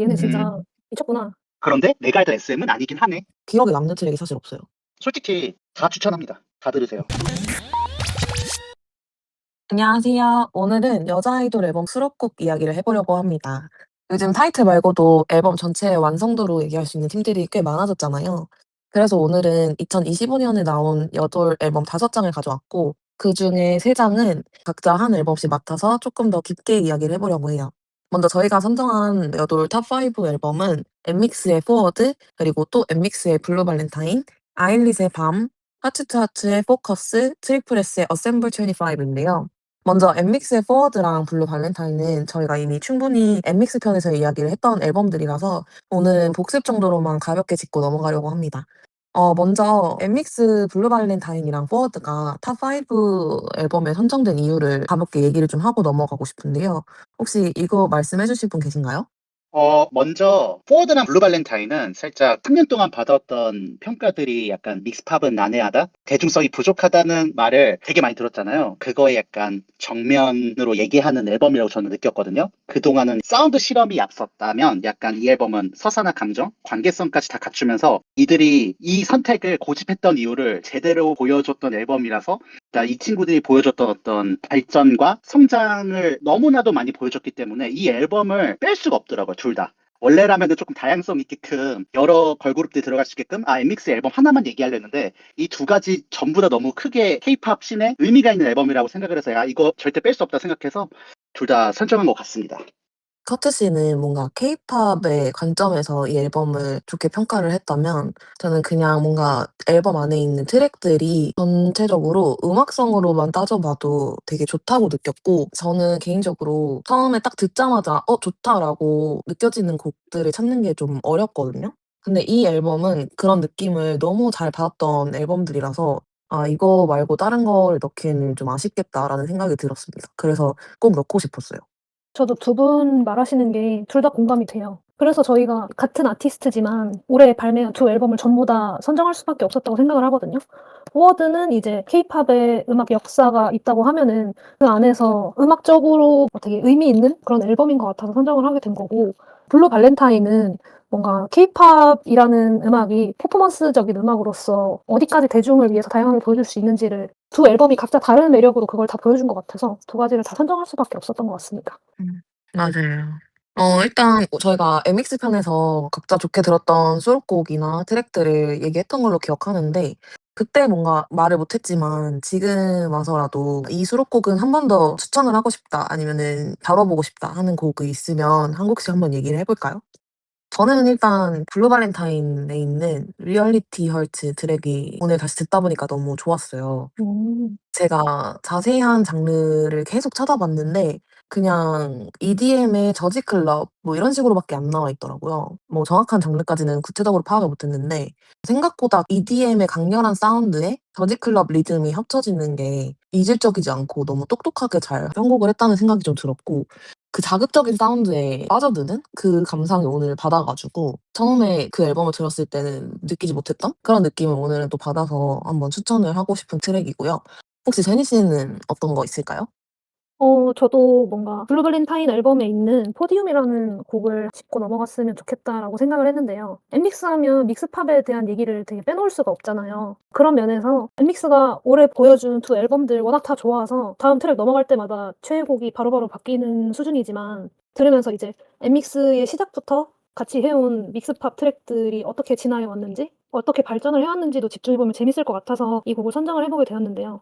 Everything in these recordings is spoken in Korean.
얘네 진짜 음. 미쳤구나. 그런데 내가 알던 SM은 아니긴 하네. 기억에 남는 트랙이 사실 없어요. 솔직히 다 추천합니다. 다 들으세요. 안녕하세요. 오늘은 여자 아이돌 앨범 수록곡 이야기를 해보려고 합니다. 요즘 타이틀 말고도 앨범 전체의 완성도로 얘기할 수 있는 팀들이 꽤 많아졌잖아요. 그래서 오늘은 2025년에 나온 여돌 앨범 5장을 가져왔고, 그 중에 3장은 각자 한 앨범씩 맡아서 조금 더 깊게 이야기를 해보려고 해요. 먼저 저희가 선정한 여돌 탑5 앨범은 엠믹스의 포워드, 그리고 또 엠믹스의 블루 발렌타인, 아일릿의 밤, 하츠투하츠의 포커스, 트리플S의 어셈블 25인데요. 먼저 엠믹스의 포워드랑 블루 발렌타인은 저희가 이미 충분히 엠믹스 편에서 이야기를 했던 앨범들이라서 오늘은 복습 정도로만 가볍게 짚고 넘어가려고 합니다. 먼저 엠믹스 블루 발렌타인이랑 포워드가 탑5 앨범에 선정된 이유를 가볍게 얘기를 좀 하고 넘어가고 싶은데요. 혹시 이거 말씀해 주실 분 계신가요? 먼저 포워드랑 블루 발렌타인은 살짝 3년 동안 받았던 평가들이 약간 믹스팝은 난해하다, 대중성이 부족하다는 말을 되게 많이 들었잖아요. 그거에 약간 정면으로 얘기하는 앨범이라고 저는 느꼈거든요. 그동안은 사운드 실험이 앞섰다면 약간 이 앨범은 서사나 감정, 관계성까지 다 갖추면서 이들이 이 선택을 고집했던 이유를 제대로 보여줬던 앨범이라서, 그러니까 이 친구들이 보여줬던 어떤 발전과 성장을 너무나도 많이 보여줬기 때문에 이 앨범을 뺄 수가 없더라고요, 둘 다. 원래라면 조금 다양성 있게끔 여러 걸그룹들이 들어갈 수 있게끔 엠믹스 앨범 하나만 얘기하려는데 이 두 가지 전부 다 너무 크게 케이팝 씬에 의미가 있는 앨범이라고 생각을 해서 이거 절대 뺄 수 없다 생각해서 둘 다 선정한 것 같습니다. 커트 씨는 뭔가 케이팝의 관점에서 이 앨범을 좋게 평가를 했다면 저는 그냥 뭔가 앨범 안에 있는 트랙들이 전체적으로 음악성으로만 따져봐도 되게 좋다고 느꼈고 저는 개인적으로 처음에 딱 듣자마자 좋다라고 느껴지는 곡들을 찾는 게 좀 어렵거든요. 근데 이 앨범은 그런 느낌을 너무 잘 받았던 앨범들이라서 이거 말고 다른 걸 넣기에는 좀 아쉽겠다라는 생각이 들었습니다. 그래서 꼭 넣고 싶었어요. 저도 두 분 말하시는 게 둘 다 공감이 돼요. 그래서 저희가 같은 아티스트지만 올해 발매한 두 앨범을 전부 다 선정할 수밖에 없었다고 생각을 하거든요. 포워드는 이제 케이팝의 음악 역사가 있다고 하면은 그 안에서 음악적으로 되게 의미 있는 그런 앨범인 것 같아서 선정을 하게 된 거고, 블루 발렌타인은 뭔가 케이팝이라는 음악이 퍼포먼스적인 음악으로서 어디까지 대중을 위해서 다양하게 보여줄 수 있는지를 두 앨범이 각자 다른 매력으로 그걸 다 보여준 것 같아서 두 가지를 다 선정할 수밖에 없었던 것 같습니다. 맞아요. 일단 저희가 MX 편에서 각자 좋게 들었던 수록곡이나 트랙들을 얘기했던 걸로 기억하는데 그때 뭔가 말을 못 했지만 지금 와서라도 이 수록곡은 한 번 더 추천을 하고 싶다 아니면은 다뤄보고 싶다 하는 곡이 있으면 한 곡씩 한번 얘기를 해 볼까요? 저는 일단 블루 발렌타인에 있는 리얼리티 헐츠 트랙이 오늘 다시 듣다 보니까 너무 좋았어요. 음. 제가 자세한 장르를 계속 찾아봤는데 그냥 EDM의 저지 클럽 뭐 이런 식으로밖에 안 나와 있더라고요. 뭐 정확한 장르까지는 구체적으로 파악을 못 했는데 생각보다 EDM의 강렬한 사운드에 저지 클럽 리듬이 합쳐지는 게 이질적이지 않고 너무 똑똑하게 잘 편곡을 했다는 생각이 좀 들었고 그 자극적인 사운드에 빠져드는 그 감상을 오늘 받아 가지고 처음에 그 앨범을 들었을 때는 느끼지 못했던 그런 느낌을 오늘은 또 받아서 한번 추천을 하고 싶은 트랙이고요. 혹시 제니 씨는 어떤 거 있을까요? 저도 뭔가 블루 발렌타인 앨범에 있는 포디움이라는 곡을 짚고 넘어갔으면 좋겠다라고 생각을 했는데요. 엠믹스 하면 믹스팝에 대한 얘기를 되게 빼놓을 수가 없잖아요. 그런 면에서 엠믹스가 올해 보여준 두 앨범들 워낙 다 좋아서 다음 트랙 넘어갈 때마다 최애곡이 바로바로 바뀌는 수준이지만, 들으면서 이제 엠믹스의 시작부터 같이 해온 믹스팝 트랙들이 어떻게 진화해 왔는지, 어떻게 발전을 해왔는지도 집중해보면 재밌을 것 같아서 이 곡을 선정을 해보게 되었는데요.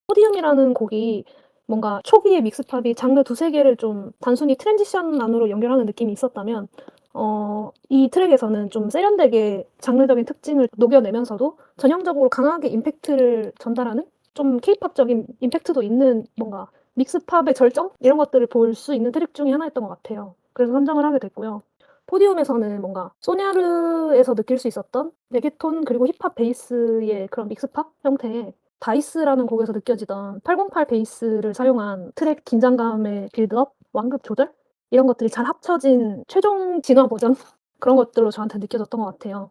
포디움이라는 곡이 뭔가 초기의 믹스팝이 장르 두세 개를 좀 단순히 트랜지션 안으로 연결하는 느낌이 있었다면, 이 트랙에서는 좀 세련되게 장르적인 특징을 녹여내면서도 전형적으로 강하게 임팩트를 전달하는, 좀 케이팝적인 임팩트도 있는 뭔가 믹스팝의 절정? 이런 것들을 볼 수 있는 트랙 중에 하나였던 것 같아요. 그래서 선정을 하게 됐고요. 포디움에서는 뭔가 소냐르에서 느낄 수 있었던 레게톤 그리고 힙합 베이스의 그런 믹스팝 형태의 다이스라는 곡에서 느껴지던 808 베이스를 사용한 트랙 긴장감의 빌드업, 완급 조절 이런 것들이 잘 합쳐진 최종 진화 버전 그런 것들로 저한테 느껴졌던 것 같아요.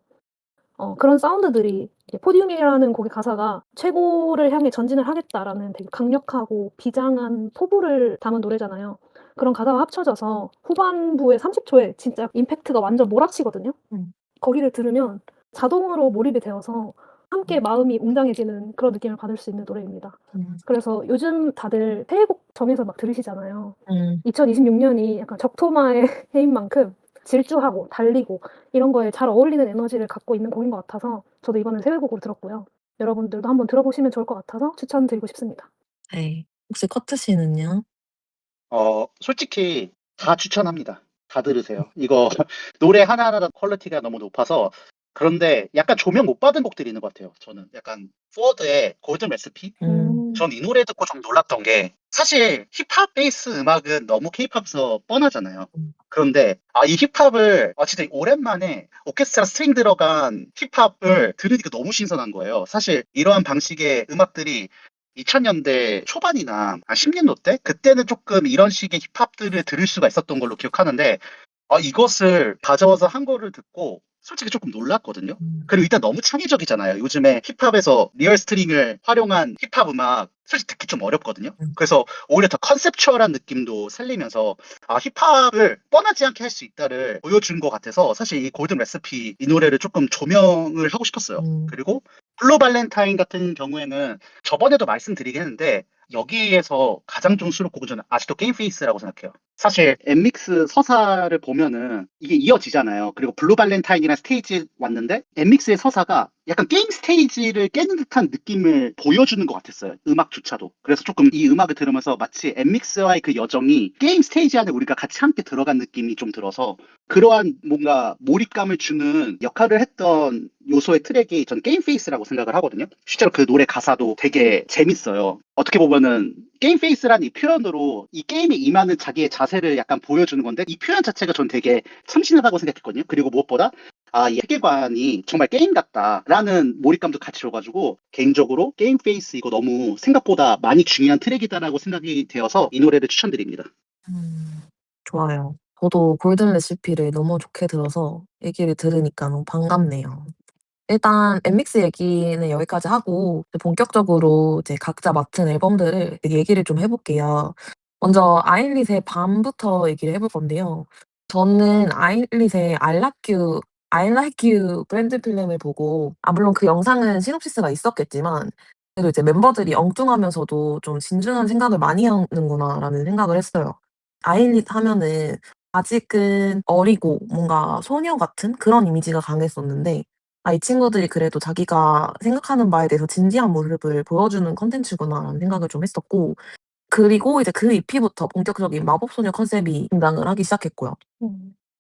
그런 사운드들이 이제 포디움이라는 곡의 가사가 "최고를 향해 전진을 하겠다."라는 되게 강력하고 비장한 포부를 담은 노래잖아요. 그런 가사가 합쳐져서 후반부의 30초에 진짜 임팩트가 완전 몰아치거든요. 음. 거기를 들으면 자동으로 몰입이 되어서 함께 마음이 웅장해지는 그런 느낌을 받을 수 있는 노래입니다. 음. 그래서 요즘 다들 새해곡 정해서 막 들으시잖아요. 음. 2026년이 약간 적토마의 해인 만큼 질주하고 달리고 이런 거에 잘 어울리는 에너지를 갖고 있는 곡인 것 같아서 저도 이번에 새해곡으로 들었고요. 여러분들도 한번 들어보시면 좋을 것 같아서 추천드리고 싶습니다. 네. 혹시 커트 씨는요? 솔직히 다 추천합니다. 다 들으세요. 이거 노래 하나하나 퀄리티가 너무 높아서 그런데 약간 조명 못 받은 곡들이 있는 것 같아요. 저는 약간 포워드의 골든 레시피? 전 이 노래 듣고 좀 놀랐던 게 사실 힙합 베이스 음악은 너무 케이팝에서 뻔하잖아요. 음. 그런데 이 힙합을 진짜 오랜만에 오케스트라 스트링 들어간 힙합을 들으니까 너무 신선한 거예요. 사실 이러한 방식의 음악들이 2000년대 초반이나 10년도 때 그때는 조금 이런 식의 힙합들을 들을 수가 있었던 걸로 기억하는데 이것을 가져와서 한 거를 듣고 솔직히 조금 놀랐거든요. 그리고 일단 너무 창의적이잖아요. 요즘에 힙합에서 리얼 스트링을 활용한 힙합 음악 솔직히 듣기 좀 어렵거든요. 음. 그래서 오히려 더 컨셉추얼한 느낌도 살리면서 힙합을 뻔하지 않게 할 수 있다를 보여준 것 같아서 사실 이 골든 레시피 이 노래를 조금 조명을 하고 싶었어요. 그리고 블루 발렌타인 같은 경우에는 저번에도 말씀드리긴 했는데 여기에서 가장 좋은 수록곡은 저는 아직도 게임 페이스라고 생각해요. 사실 엠믹스 서사를 보면은 이게 이어지잖아요. 그리고 블루 발렌타인이라는 스테이지 왔는데 엠믹스의 서사가 약간 게임 스테이지를 깨는 듯한 느낌을 보여주는 것 같았어요. 음악조차도. 그래서 조금 이 음악을 들으면서 마치 엠믹스와의 그 여정이 게임 스테이지 안에 우리가 같이 함께 들어간 느낌이 좀 들어서 그러한 뭔가 몰입감을 주는 역할을 했던 요소의 트랙이 전 게임 페이스라고 생각을 하거든요. 실제로 그 노래 가사도 되게 재밌어요. 어떻게 보면은 게임 페이스란 이 표현으로 이 게임에 임하는 자기의 자세를 약간 보여주는 건데 이 표현 자체가 전 되게 참신하다고 생각했거든요. 그리고 무엇보다 이 세계관이 정말 게임 같다라는 몰입감도 같이 줘가지고 개인적으로 게임 페이스 이거 너무 생각보다 많이 중요한 트랙이다라고 생각이 되어서 이 노래를 추천드립니다. 좋아요. 저도 골든 레시피를 너무 좋게 들어서 얘기를 들으니까 너무 반갑네요. 일단 엠믹스 얘기는 여기까지 하고 이제 본격적으로 이제 각자 맡은 앨범들을 얘기를 좀 해 볼게요. 먼저 아일릿의 밤부터 얘기를 해볼 건데요. 저는 아일릿의 I Like You 브랜드 필름을 보고 물론 그 영상은 시놉시스가 있었겠지만 그래도 이제 멤버들이 엉뚱하면서도 좀 진중한 생각을 많이 하는구나라는 생각을 했어요. 아일릿 하면은 아직은 어리고 뭔가 소녀 같은 그런 이미지가 강했었는데 이 친구들이 그래도 자기가 생각하는 바에 대해서 진지한 모습을 보여주는 콘텐츠구나라는 생각을 좀 했었고 그리고 이제 그 EP부터 본격적인 마법소녀 컨셉이 등장을 하기 시작했고요.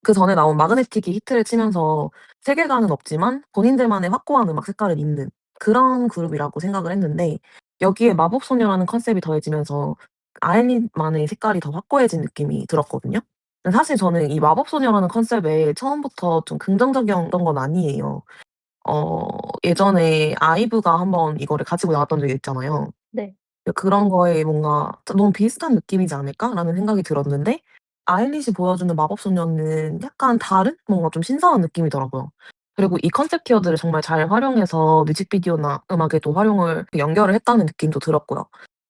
그전에 나온 마그네틱이 히트를 치면서 세계관은 없지만 본인들만의 확고한 음악 색깔을 잇는 그런 그룹이라고 생각을 했는데 여기에 마법소녀라는 컨셉이 더해지면서 아일린만의 색깔이 더 확고해진 느낌이 들었거든요. 사실 저는 이 마법소녀라는 컨셉에 처음부터 좀 긍정적이었던 건 아니에요. 예전에 아이브가 한번 이거를 가지고 나왔던 적이 있잖아요. 네. 그런 거에 뭔가 '너무 비슷한 느낌이지 않을까?'라는 생각이 들었는데 아일릿이 보여주는 마법소녀는 약간 다른 뭔가 좀 신선한 느낌이더라고요. 그리고 이 컨셉 키워드를 정말 잘 활용해서 뮤직비디오나 음악에도 활용을 연결을 했다는 느낌도 들었고요.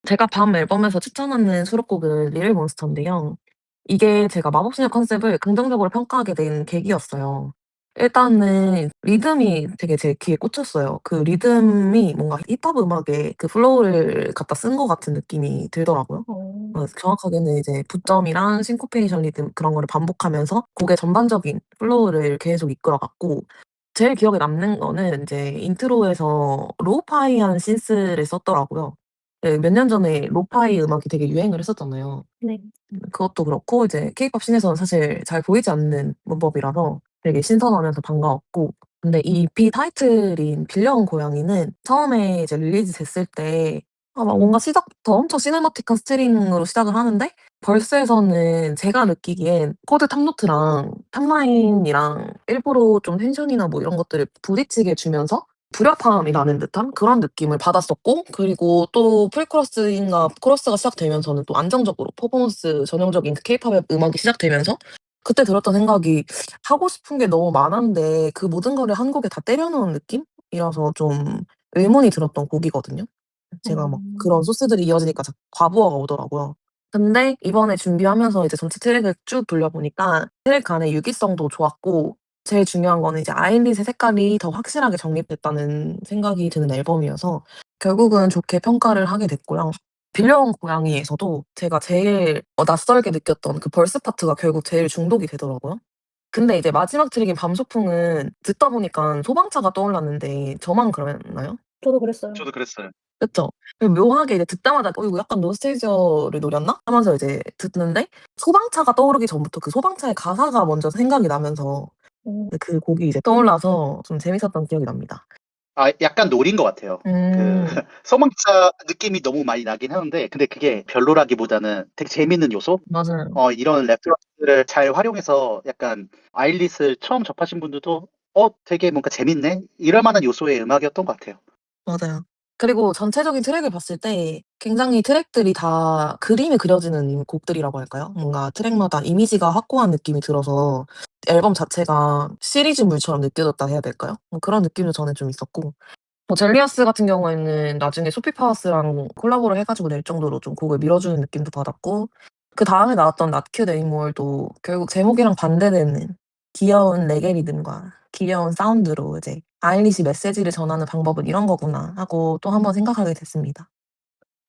제가 밤 앨범에서 추천하는 수록곡은 리틀 몬스터인데요. 이게 제가 마법소녀 컨셉을 긍정적으로 평가하게 된 계기였어요. 일단은 리듬이 되게 제 귀에 꽂혔어요. 그 리듬이 뭔가 힙합 음악에 그 플로우를 갖다 쓴 것 같은 느낌이 들더라고요. 정확하게는 이제 부점이랑 싱코페이션 리듬 그런 거를 반복하면서 곡의 전반적인 플로우를 계속 이끌어갔고 제일 기억에 남는 거는 인제 인트로에서 로우파이한 신스를 썼더라고요. 네, 몇 년 전에 로우파이 음악이 되게 유행을 했었잖아요. 네. 그것도 그렇고 이제 케이팝 씬에서는 사실 잘 보이지 않는 문법이라서 되게 신선하면서 반가웠고 근데 이 EP 타이틀인 빌려온 고양이는 처음에 이제 릴리즈 됐을 때 막 뭔가 시작부터 엄청 시네마틱한 스트링으로 시작을 하는데 벌스에서는 제가 느끼기엔 코드 탑노트랑 탑라인이랑 일부러 좀 텐션이나 뭐 이런 것들을 부딪히게 주면서 불협화음이 나는 듯한 그런 느낌을 받았었고 그리고 또 프리코러스인가 코러스가 시작되면서는 또 안정적으로 퍼포먼스 전형적인 그 케이팝의 음악이 시작되면서 그때 들었던 생각이 하고 싶은 게 너무 많았는데 그 모든 거를 한 곡에 다 때려 넣은 느낌이라서 좀 의문이 들었던 곡이거든요. 제가 막 그런 소스들이 이어지니까 자꾸 과부하가 오더라고요. 근데 이번에 준비하면서 이제 전체 트랙을 쭉 돌려보니까 트랙 간의 유기성도 좋았고 제일 중요한 거는 이제 아일릿의 색깔이 더 확실하게 정립됐다는 생각이 드는 앨범이어서 결국은 좋게 평가를 하게 됐고요. 빌려온 고양이에서도 제가 제일 낯설게 느꼈던 그 벌스 파트가 결국 제일 중독이 되더라고요. 근데 이제 마지막 트랙인 밤소풍은 듣다 보니까 소방차가 떠올랐는데 저만 그랬나요? 저도 그랬어요. 저도 그랬어요. 그쵸. 묘하게 이제 듣자마자 '이거 약간 노스텔지어를 노렸나?' 하면서 이제 듣는데 소방차가 떠오르기 전부터 그 소방차의 가사가 먼저 생각이 나면서 음. 그 곡이 이제 떠올라서 좀 재밌었던 기억이 납니다. 아, 약간 노린 것 같아요. 음. 소방차 느낌이 너무 많이 나긴 하는데, 근데 그게 별로라기보다는 되게 재밌는 요소? 맞아요. 이런 레퍼런스를 잘 활용해서 약간 아일릿을 처음 접하신 분들도 되게 뭔가 재밌네? 이럴 만한 요소의 음악이었던 것 같아요. 맞아요. 그리고 전체적인 트랙을 봤을 때 굉장히 트랙들이 다 그림이 그려지는 곡들이라고 할까요? 뭔가 트랙마다 이미지가 확고한 느낌이 들어서 앨범 자체가 시리즈물처럼 느껴졌다 해야 될까요? 그런 느낌도 저는 좀 있었고 젤리아스 같은 경우에는 나중에 소피 파워스랑 콜라보를 해 가지고 낼 정도로 좀 곡을 밀어주는 느낌도 받았고 그다음에 나왔던 Not Cute Anymor도 결국 제목이랑 반대되는 귀여운 레게 리듬과 귀여운 사운드로 이제 '아일릿이 메시지를 전하는 방법은 이런 거구나.' 하고 또 한 번 생각하게 됐습니다.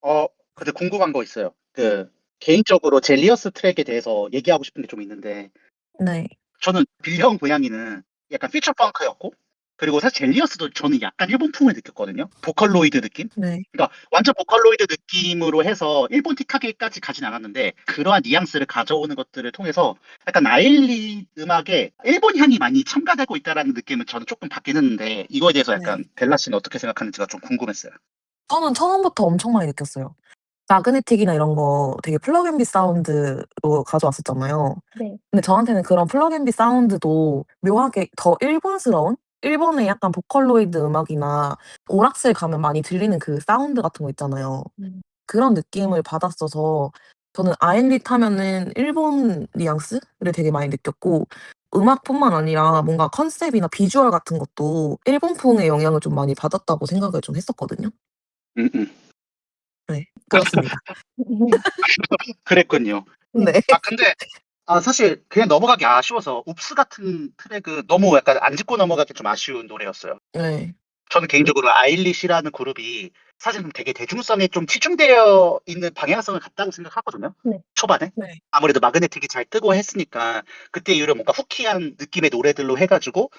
어, 근데 궁금한 거 있어요. 개인적으로 젤리어스 트랙에 대해서 얘기하고 싶은 게 좀 있는데, 네. 저는 빌려온 고양이는 약간 퓨처 펑크였고, 그리고 사실 젤리어스도 저는 약간 일본풍을 느꼈거든요. 보컬로이드 느낌? 네. 그러니까 완전 보컬로이드 느낌으로 해서 일본 틱하게까지 가진 않았는데 그러한 뉘앙스를 가져오는 것들을 통해서 약간 아일리 음악에 일본 향이 많이 첨가되고 있다라는 느낌을 저는 조금 받긴 했는데 이거에 대해서 네. 약간 벨라 씨는 어떻게 생각하는지가 좀 궁금했어요. 저는 처음부터 엄청 많이 느꼈어요. 마그네틱이나 이런 거 되게 플러그 앤 비 사운드로 가져왔었잖아요. 네. 근데 저한테는 그런 플러그 앤 비 사운드도 묘하게 더 일본스러운 일본의 약간 보컬로이드 음악이나 오락실 가면 많이 들리는 그 사운드 같은 거 있잖아요. 음. 그런 느낌을 받았어서 저는 아일릿 하면은 일본 뉘앙스를 되게 많이 느꼈고 음악뿐만 아니라 뭔가 컨셉이나 비주얼 같은 것도 일본풍의 영향을 좀 많이 받았다고 생각을 좀 했었거든요. 음, 음. 네. 그렇습니다. 그랬군요. 네. 네. 근데 사실 그냥 넘어가기 아쉬워서 웁스 같은 트랙은 너무 약간 안 짚고 넘어가기 좀 아쉬운 노래였어요. 네. 저는 개인적으로 아일리시라는 그룹이 사실 좀 되게 대중성에 좀 치중되어 있는 방향성을 갖다고 생각하거든요. 네. 초반에. 네. 아무래도 마그네틱이 잘 뜨고 했으니까 그때 이후로 뭔가 후키한 느낌의 노래들로 해가지고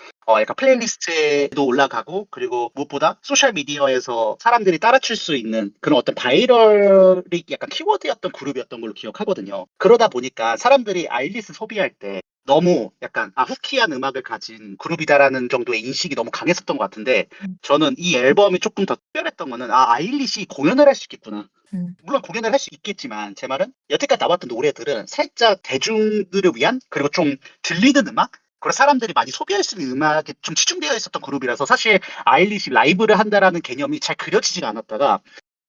약간 플레이리스트에도 올라가고 그리고 무엇보다 소셜 미디어에서 사람들이 따라칠 수 있는 그런 어떤 바이럴이 약간 키워드였던 그룹이었던 걸로 기억하거든요. 그러다 보니까 사람들이 아일리스 소비할 때 너무 약간 후키한 음악을 가진 그룹이다라는 정도의 인식이 너무 강했었던 것 같은데 음. 저는 이 앨범이 조금 더 특별했던 거는 아일릿이 공연을 할 수 있겠구나. 음. 물론 공연을 할 수 있겠지만 제 말은 여태까지 나왔던 노래들은 살짝 대중들을 위한 그리고 좀 들리는 음악 그리고 사람들이 많이 소비할 수 있는 음악에 좀 치중되어 있었던 그룹이라서 사실 아일릿이 라이브를 한다라는 개념이 잘 그려지지가 않았다가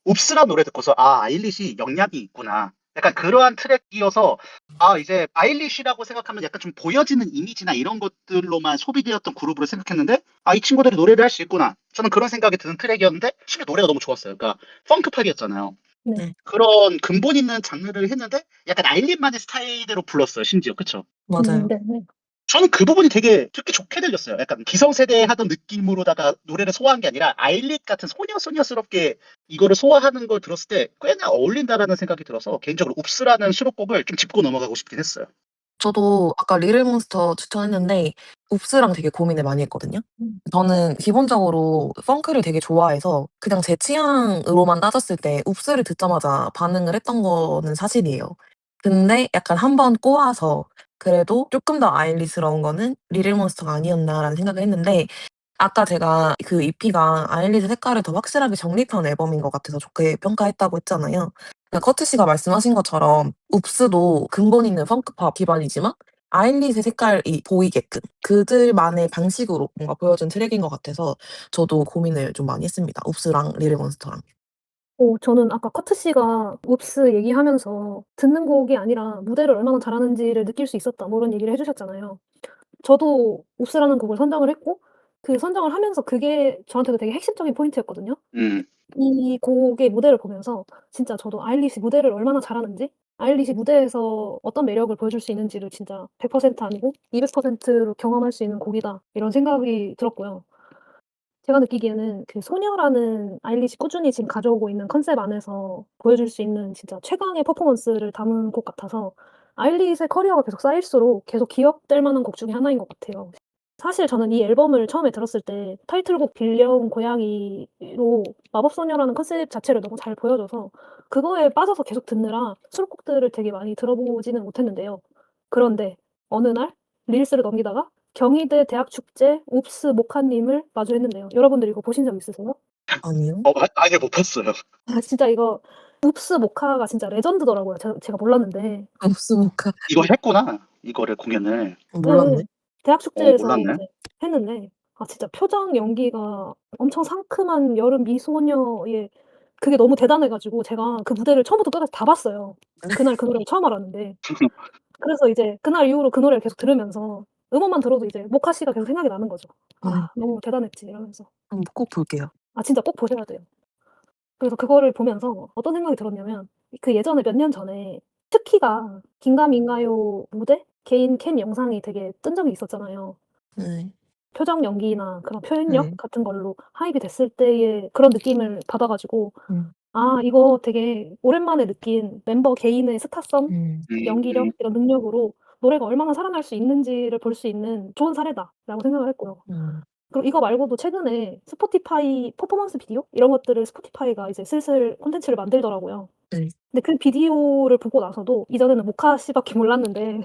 옵스란 노래 듣고서 아일릿이 역량이 있구나. 약간 그러한 트랙이어서 이제 아일릿이라고 생각하면 약간 좀 보여지는 이미지나 이런 것들로만 소비되었던 그룹으로 생각했는데 이 친구들이 노래를 할 수 있구나. 저는 그런 생각이 드는 트랙이었는데 심지어 노래가 너무 좋았어요. 그러니까 펑크팝이었잖아요. 네. 네. 그런 근본 있는 장르를 했는데 약간 아일릿만의 스타일대로 불렀어요. 심지어 그쵸? 맞아요. 네. 네. 저는 그 부분이 되게 듣기 좋게 들렸어요. 약간 기성세대 하던 느낌으로다가 노래를 소화한 게 아니라 아일릿 같은 소녀소녀스럽게 이거를 소화하는 걸 들었을 때 꽤나 어울린다라는 생각이 들어서 개인적으로 옵스라는 수록곡을 좀 짚고 넘어가고 싶긴 했어요. 저도 아까 리를 몬스터 추천했는데 웁스랑 되게 고민을 많이 했거든요. 음. 저는 기본적으로 펑크를 되게 좋아해서 그냥 제 취향으로만 따졌을 때 웁스를 듣자마자 반응을 했던 거는 사실이에요. 근데 약간 한 번 꼬아서 그래도 쪼끔 더 아일리스러운 거는 리를 몬스터가 아니었나라는 생각을 했는데 아까 제가 그 EP가 아일릿의 색깔을 더 확실하게 정립한 앨범인 것 같아서 좋게 평가했다고 했잖아요. 커트 씨가 말씀하신 것처럼 웁스도 근본 있는 펑크팝 기반이지만 아일릿의 색깔이 보이게끔 그들만의 방식으로 뭔가 보여준 트랙인 것 같아서 저도 고민을 좀 많이 했습니다. 웁스랑 리를 몬스터랑. 저는 아까 커트 씨가 웁스 얘기하면서 듣는 곡이 아니라 무대를 얼마나 잘하는지를 느낄 수 있었다 뭐 이런 얘기를 해 주셨잖아요. 저도 옵스라는 곡을 선정을 했고 그 선정을 하면서 그게 저한테도 되게 핵심적인 포인트였거든요. 음, 이 곡의 무대를 보면서 진짜 저도 아일릿이 무대를 얼마나 잘하는지 아일리시 무대에서 어떤 매력을 보여줄 수 있는지를 진짜 100% 아니고 200%로 경험할 수 있는 곡이다. 이런 생각이 들었고요. 제가 느끼기에는 그 소녀라는 아일리시 꾸준히 지금 가져오고 있는 컨셉 안에서 보여줄 수 있는 진짜 최강의 퍼포먼스를 담은 곡 같아서 아일리시의 커리어가 계속 쌓일수록 계속 기억될 만한 곡 중에 하나인 것 같아요. 사실 저는 이 앨범을 처음에 들었을 때 타이틀곡 빌려온 고양이로 마법소녀라는 컨셉 자체를 너무 잘 보여줘서 그거에 빠져서 계속 듣느라 수록곡들을 되게 많이 들어보지는 못했는데요. 그런데 어느 날 릴스를 넘기다가 경희대 대학축제 옵스 모카님을 마주했는데요. 여러분들 이거 보신 적 있으세요? 아니요. 아니요, 못 봤어요. 아 진짜 이거 옵스 모카가 진짜 레전드더라고요. 제가 몰랐는데. 없으니까 이거 했구나. 이거를 공연을. 몰랐네. 대학 축제에서 몰랐네. 이제 했는데 아 진짜 표정 연기가 엄청 상큼한 여름 미소녀의 그게 너무 대단해 가지고 제가 그 무대를 처음부터 끝까지 다 봤어요. 그날 그 노래를 처음 알았는데. 그래서 이제 그날 이후로 그 노래를 계속 들으면서 음원만 들어도 이제 모카 씨가 계속 생각이 나는 거죠. 음. '아 너무 대단했지.' 이러면서. 꼭 볼게요. 아 진짜 꼭 보셔야 돼요. 그래서 그거를 보면서 어떤 생각이 들었냐면 그 예전에 몇 년 전에 특히가 긴가민가요 무대 개인 캠 영상이 되게 뜬 적이 있었잖아요. 네. 표정 연기나 그런 표현력 네. 같은 걸로 하입이 됐을 때의 그런 느낌을 받아 가지고 음. '아 이거 되게 오랜만에 느낀 멤버 개인의 스타성, 음. 연기력 이런 능력으로 노래가 얼마나 살아날 수 있는지를 볼 수 있는 좋은 사례다.'라고 생각을 했고요. 음. 그리고 이거 말고도 최근에 스포티파이 퍼포먼스 비디오 이런 것들을 스포티파이가 이제 슬슬 콘텐츠를 만들더라고요. 네. 근데 그 비디오를 보고 나서도 이전에는 모카 씨밖에 몰랐는데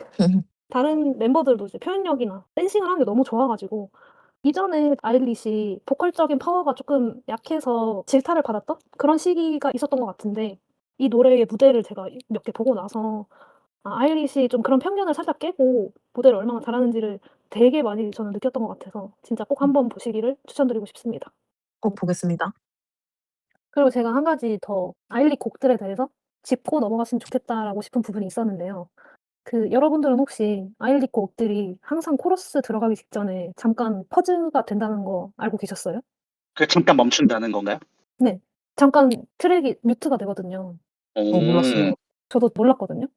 다른 멤버들도 이제 표현력이나 댄싱을 하는 게 너무 좋아 가지고 이전에 아일리시 보컬적인 파워가 쪼끔 약해서 질타를 받았던 그런 시기가 있었던 것 같은데 이 노래의 무대를 제가 몇 개 보고 나서 아 아일리시 좀 그런 편견을 살짝 깨고 무대를 얼마나 잘하는지를 되게 많이 저는 느꼈던 것 같아서 진짜 꼭 한번 보시기를 추천드리고 싶습니다. 꼭 보겠습니다. 그리고 제가 한 가지 더 아일리 곡들에 대해서 짚고 넘어갔으면 좋겠다라고 싶은 부분이 있었는데요. 그 여러분들은 혹시 아일리 곡들이 항상 코러스 들어가기 직전에 잠깐 퍼즈가 된다는 거 알고 계셨어요? 그 잠깐 멈춘다는 건가요? 네. 잠깐 트랙이 뮤트가 되거든요. 몰랐어요. 오. 저도 몰랐거든요.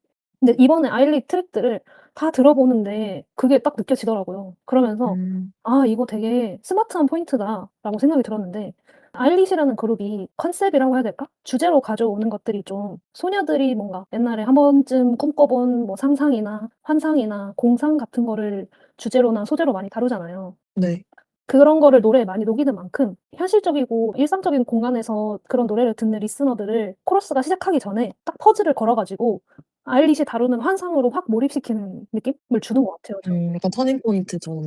근데 이번에 아일리 트랙들을 다 들어보는데 그게 딱 느껴지더라고요. 그러면서 음. '아 이거 되게 스마트한 포인트다.'라고 생각이 들었는데 아일리시라는 그룹이 컨셉이라고 해야 될까? 주제로 가져오는 것들이 좀 소녀들이 뭔가 옛날에 한 번쯤 꿈꿔본 뭐 상상이나 환상이나 공상 같은 거를 주제로나 소재로 많이 다루잖아요. 네. 그런 거를 노래에 많이 녹이는 만큼 현실적이고 일상적인 공간에서 그런 노래를 듣는 리스너들을 코러스가 시작하기 전에 딱 퍼즐을 걸어 가지고 아일리시 다루는 환상으로 확 몰입시키는 느낌을 주는 것 같아요 저는. 약간 터닝 포인트죠.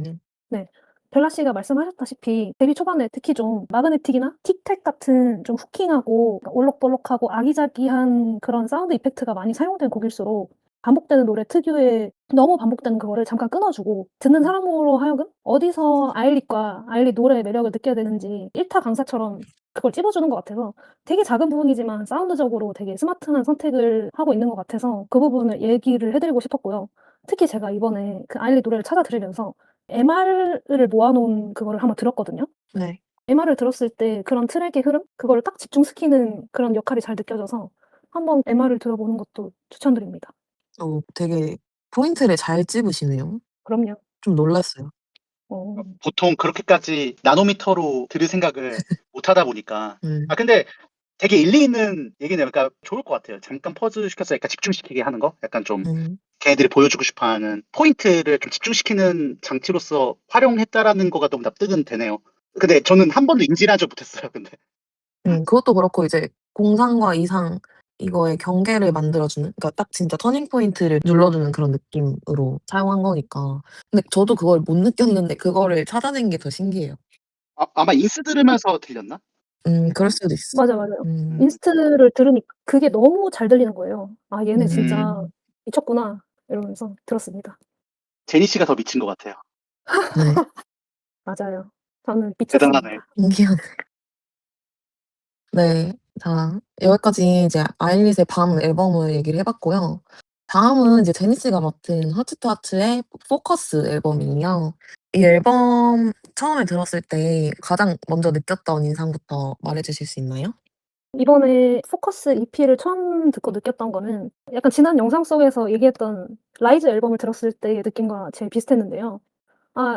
네. 벨라 씨가 말씀하셨다시피 데뷔 초반에 특히 좀 마그네틱이나 틱택 같은 좀 후킹하고 그러니까 올록볼록하고 아기자기한 그런 사운드 이펙트가 많이 사용된 곡일수록 반복되는 노래 특유의 너무 반복되는 그거를 잠깐 끊어 주고 듣는 사람으로 하여금 어디서 아일리과 아일리 노래의 매력을 느껴야 되는지 일타 강사처럼 그걸 찝어 주는 것 같아서 되게 작은 부분이지만 사운드적으로 되게 스마트한 선택을 하고 있는 것 같아서 그 부분을 얘기를 해 드리고 싶었고요. 특히 제가 이번에 그 아일리 노래를 찾아 들으면서 MR을 모아 놓은 그거를 한번 들었거든요. 네. MR을 들었을 때 그런 트랙의 흐름 그거를 딱 집중시키는 그런 역할이 잘 느껴져서 한번 MR을 들어보는 것도 추천드립니다. 되게 포인트를 잘 찝으시네요. 그럼요. 좀 놀랐어요. 어 보통 그렇게까지 나노미터로 들을 생각을 못 하다 보니까. 음. 근데 되게 일리 있는 얘기네요. 그러니까 좋을 것 같아요. 잠깐 퍼즐 시켜서 약간 집중시키게 하는 거? 약간 좀 음. 걔네들이 보여주고 싶어 하는 포인트를 좀 집중시키는 장치로서 활용했다라는 거가 너무 납득은 되네요. 근데 저는 한 번도 인지를 하지 못했어요, 근데. 그것도 그렇고 이제 공상과 이상 이거의 경계를 만들어 주는 그러니까 딱 진짜 터닝 포인트를 눌러 주는 그런 느낌으로 사용한 거니까. 근데 저도 그걸 못 느꼈는데 그거를 찾아낸 게 더 신기해요. 아마 인스 들으면서 들렸나? 그럴 수도 있어. 맞아, 맞아요. 음. 인스트를 들으니까 그게 너무 잘 들리는 거예요. '아 얘네 진짜 음. 미쳤구나.' 이러면서 들었습니다. 제니 씨가 더 미친 것 같아요. 네. 맞아요. 저는 대단하네. 미쳤습니다. 신기하네. 네. 자, 여기까지 이제 아일릿의 밤 앨범을 얘기를 해 봤고요. 다음은 이제 제니 씨가 맡은 하트 투 하트의 포커스 앨범이에요. 이 앨범 처음에 들었을 때 가장 먼저 느꼈던 인상부터 말해 주실 수 있나요? 이번에 포커스 EP를 처음 듣고 느꼈던 거는 약간 지난 영상 속에서 얘기했던 라이즈 앨범을 들었을 때의 느낌과 제일 비슷했는데요.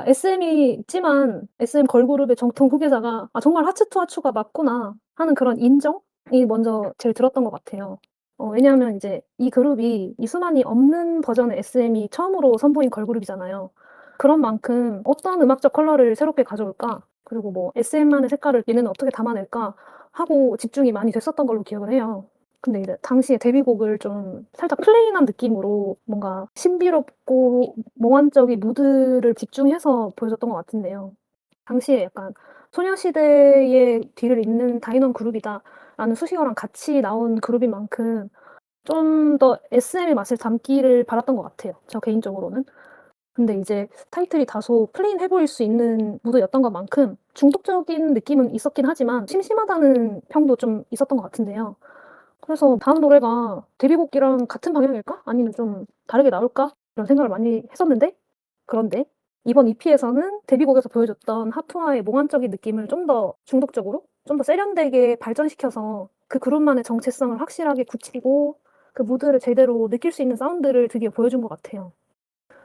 SM이 있지만 SM 걸그룹의 정통 후계자가 '정말 하츠 투 하추가 맞구나.' 하는 그런 인정이 먼저 제일 들었던 것 같아요. 왜냐하면 이제 이 그룹이 이수만이 없는 버전의 SM이 처음으로 선보인 걸그룹이잖아요. 그런 만큼 '어떤 음악적 컬러를 새롭게 가져올까? 그리고 뭐 SM만의 색깔을 얘네는 어떻게 담아낼까?' 하고 집중이 많이 됐었던 걸로 기억을 해요. 근데 이제 당시에 데뷔곡을 좀 살짝 플레인한 느낌으로 뭔가 신비롭고 몽환적인 무드를 집중해서 보여줬던 것 같은데요. 당시에 약간 '소녀시대의 뒤를 잇는 다이넌 그룹이다.'라는 수식어랑 같이 나온 그룹인 만큼 좀 더 SM의 맛을 담기를 바랐던 것 같아요, 저 개인적으로는. 근데 이제 타이틀이 다소 플레인해 보일 수 있는 무드였던 것만큼 중독적인 느낌은 있었긴 하지만 심심하다는 평도 좀 있었던 것 같은데요. 그래서 '다음 노래가 데뷔곡이랑 같은 방향일까? 아니면 좀 다르게 나올까?' 이런 생각을 많이 했었는데, 그런데 이번 EP에서는 데뷔곡에서 보여줬던 하투아의 몽환적인 느낌을 좀 더 중독적으로 좀 더 세련되게 발전시켜서 그 그룹만의 정체성을 확실하게 굳히고 그 무드를 제대로 느낄 수 있는 사운드를 드디어 보여준 것 같아요.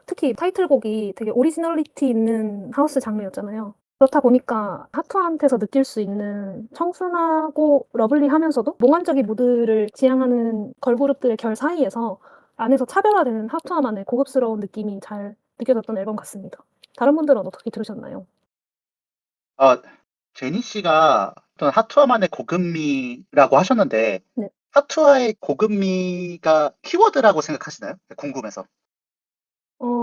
특히 타이틀곡이 되게 오리지널리티 있는 하우스 장르였잖아요. 그렇다 보니까 하투한테서 느낄 수 있는 청순하고 러블리하면서도 몽환적인 무드를 지향하는 걸그룹들의 결 사이에서 안에서 차별화되는 하투아만의 고급스러운 느낌이 잘 느껴졌던 앨범 같습니다. 다른 분들은 어떻게 들으셨나요? 아, 제니 씨가 어떤 하투아만의 고급미라고 하셨는데, 네. 하투아의 고급미가 키워드라고 생각하시나요? 궁금해서.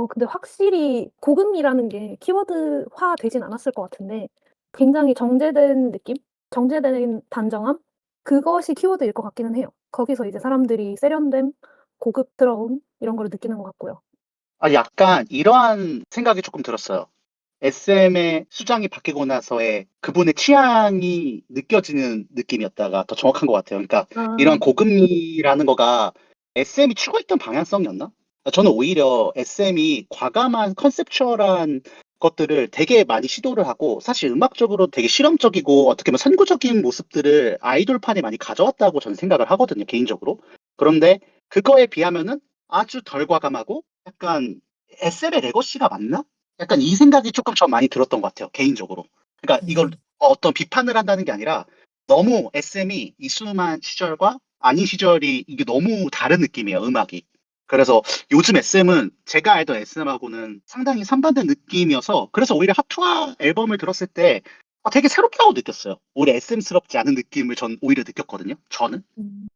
근데 확실히 고급미라는 게 키워드화 되진 않았을 것 같은데 굉장히 정제된 느낌? 정제된 단정함? 그것이 키워드일 것 같기는 해요. 거기서 이제 사람들이 세련됨, 고급스러움 이런 거를 느끼는 것 같고요. 약간 이러한 생각이 조금 들었어요. SM의 수장이 바뀌고 나서의 그분의 취향이 느껴지는 느낌이었다가 더 정확한 것 같아요. 그러니까 이런 아. 고급미라는 거가 SM이 추구했던 방향성이었나? 저는 오히려 SM이 과감한 컨셉추얼한 것들을 되게 많이 시도를 하고 사실 음악적으로 되게 실험적이고 어떻게 보면 선구적인 모습들을 아이돌판에 많이 가져왔다고 저는 생각을 하거든요, 개인적으로. 그런데 그거에 비하면은 아주 덜 과감하고 약간 SM의 레거시가 맞나? 약간 이 생각이 조금 전 많이 들었던 것 같아요, 개인적으로. 그러니까 이걸 음. 어떤 비판을 한다는 게 아니라 너무 SM이 이수만 시절과 아닌 시절이 이게 너무 다른 느낌이에요, 음악이. 그래서 요즘 SM은 제가 알던 SM하고는 상당히 상반된 느낌이어서 그래서 오히려 하투아 앨범을 들었을 때 되게 새롭다고 느꼈어요. 오히려 SM스럽지 않은 느낌을 전 오히려 느꼈거든요, 저는. 음.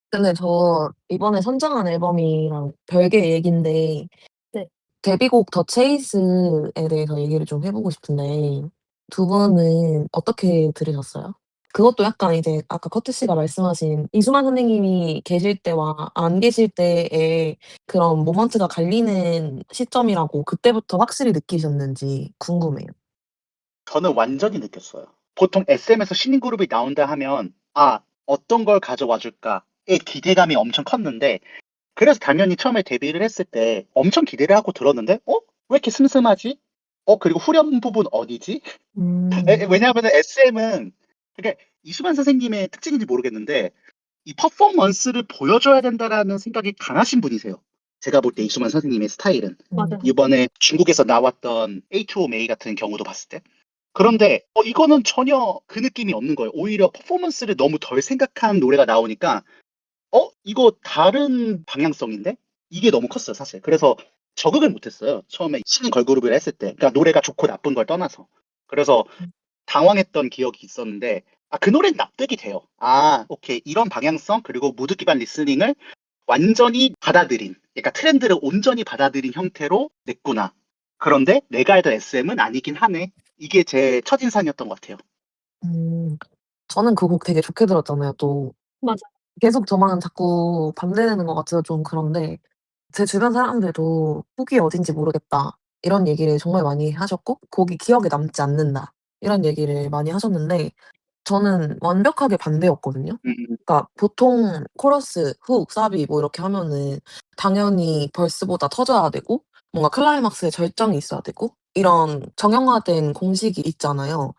근데 저 이번에 선정한 앨범이랑 별개 얘긴데 네. 데뷔곡 더 체이스에 대해서 얘기를 좀 해 보고 싶은데 두 분은 어떻게 들으셨어요? 그것도 약간 이제 아까 커트 씨가 말씀하신 이수만 선생님이 계실 때와 안 계실 때의 그런 모먼트가 갈리는 시점이라고 그때부터 확실히 느끼셨는지 궁금해요. 저는 완전히 느꼈어요. 보통 SM에서 신인 그룹이 나온다 하면 어떤 걸 가져와 줄까의 기대감이 엄청 컸는데 그래서 당연히 처음에 데뷔를 했을 때 엄청 기대를 하고 들었는데 왜 이렇게 슴슴하지? 그리고 후렴 부분 어디지? 음. 왜냐하면 SM은 그러니까 이수만 선생님의 특징인지 모르겠는데 이 퍼포먼스를 보여줘야 된다라는 생각이 강하신 분이세요. 제가 볼 때 이수만 선생님의 스타일은 맞아요. 이번에 중국에서 나왔던 A2O 메이 같은 경우도 봤을 때 그런데 이거는 전혀 그 느낌이 없는 거예요. 오히려 퍼포먼스를 너무 덜 생각한 노래가 나오니까 이거 다른 방향성인데? 이게 너무 컸어요, 사실. 그래서 적응을 못했어요. 처음에 신인 걸그룹을 했을 때. 그러니까 노래가 좋고 나쁜 걸 떠나서. 그래서 당황했던 기억이 있었는데, 그 노래는 납득이 돼요. 오케이. 이런 방향성, 그리고 무드 기반 리스닝을 완전히 받아들인, 그러니까 트렌드를 온전히 받아들인 형태로 냈구나. 그런데 내가 알던 SM은 아니긴 하네. 이게 제 첫인상이었던 것 같아요. 음. 저는 그 곡 되게 좋게 들었잖아요 또. 맞아. 계속 저만 자꾸 반대되는 것 같아서 좀 그런데 제 주변 사람들도 "훅이 어딘지 모르겠다." 이런 얘기를 정말 많이 하셨고 "곡이 기억에 남지 않는다." 이런 얘기를 많이 하셨는데 저는 완벽하게 반대였거든요. 음, 그러니까 보통 코러스, 훅, 사비 뭐 이렇게 하면은 당연히 벌스보다 터져야 되고 뭔가 클라이막스에 절정이 있어야 되고 이런 정형화된 공식이 있잖아요.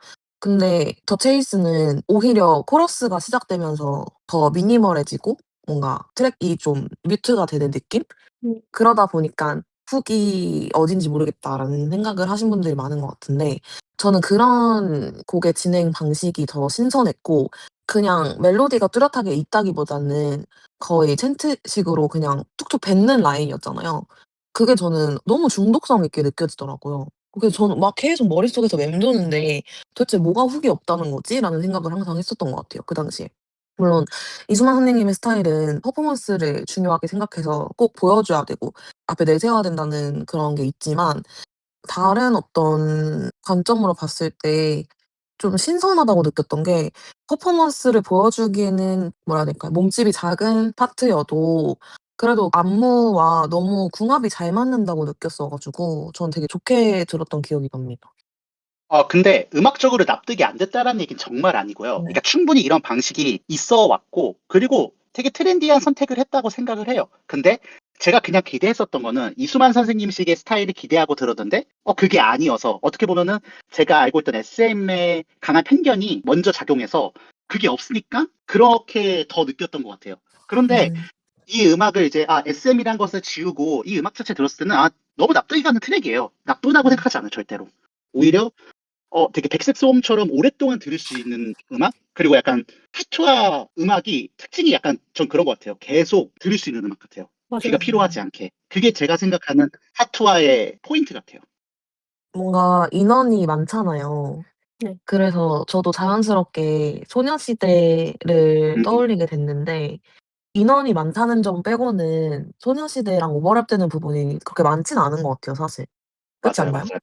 근데 더 체이스는 오히려 코러스가 시작되면서 더 미니멀해지고 뭔가 트랙이 좀 뮤트가 되는 느낌? 음. 그러다 보니까 '훅이 어딘지 모르겠다.'라는 생각을 하신 분들이 많은 것 같은데 저는 그런 곡의 진행 방식이 더 신선했고 그냥 멜로디가 뚜렷하게 있다기보다는 거의 챈트식으로 그냥 툭툭 뱉는 라인이었잖아요. 그게 저는 너무 중독성 있게 느껴지더라고요. 그래서 저는 막 계속 머릿속에서 맴도는데 '도대체 뭐가 훅이 없다는 거지?'라는 생각을 항상 했었던 것 같아요, 그 당시에. 물론 이수만 선생님의 스타일은 퍼포먼스를 중요하게 생각해서 꼭 보여줘야 되고 앞에 내세워야 된다는 그런 게 있지만 다른 어떤 관점으로 봤을 때 좀 신선하다고 느꼈던 게 퍼포먼스를 보여주기에는 뭐라 해야 될까요? 몸집이 작은 파트여도 그래도 안무와 너무 궁합이 잘 맞는다고 느꼈어 가지고 전 되게 좋게 들었던 기억이 납니다. 근데 음악적으로 납득이 안 됐다라는 얘기는 정말 아니고요. 네. 그러니까 충분히 이런 방식이 있어 왔고, 그리고 되게 트렌디한 선택을 했다고 생각을 해요. 근데 제가 그냥 기대했었던 거는 이수만 선생님식의 스타일을 기대하고 들었는데, 그게 아니어서 어떻게 보면은 제가 알고 있던 SM의 강한 편견이 먼저 작용해서 그게 없으니까 그렇게 더 느꼈던 것 같아요. 그런데 음. 이 음악을 이제 SM이란 것을 지우고 이 음악 자체 들었을 때는 너무 납득이 가는 트랙이에요. 나쁘다고 음. 생각하지 않아요, 절대로. 오히려 되게 백색 소음처럼 오랫동안 들을 수 있는 음악? 그리고 약간 파투아 음악이 특징이 약간 전 그런 것 같아요. 계속 들을 수 있는 음악 같아요. 귀가 맞아요. 피로하지 않게. 그게 제가 생각하는 파투아의 포인트 같아요. 뭔가 인원이 많잖아요. 네. 그래서 저도 자연스럽게 소녀시대를 음, 떠올리게 됐는데 인원이 많다는 점 빼고는 소녀시대랑 오버랩되는 부분이 그렇게 많진 않은 것 같아요 사실. 그렇지 맞아요, 않나요? 맞아요.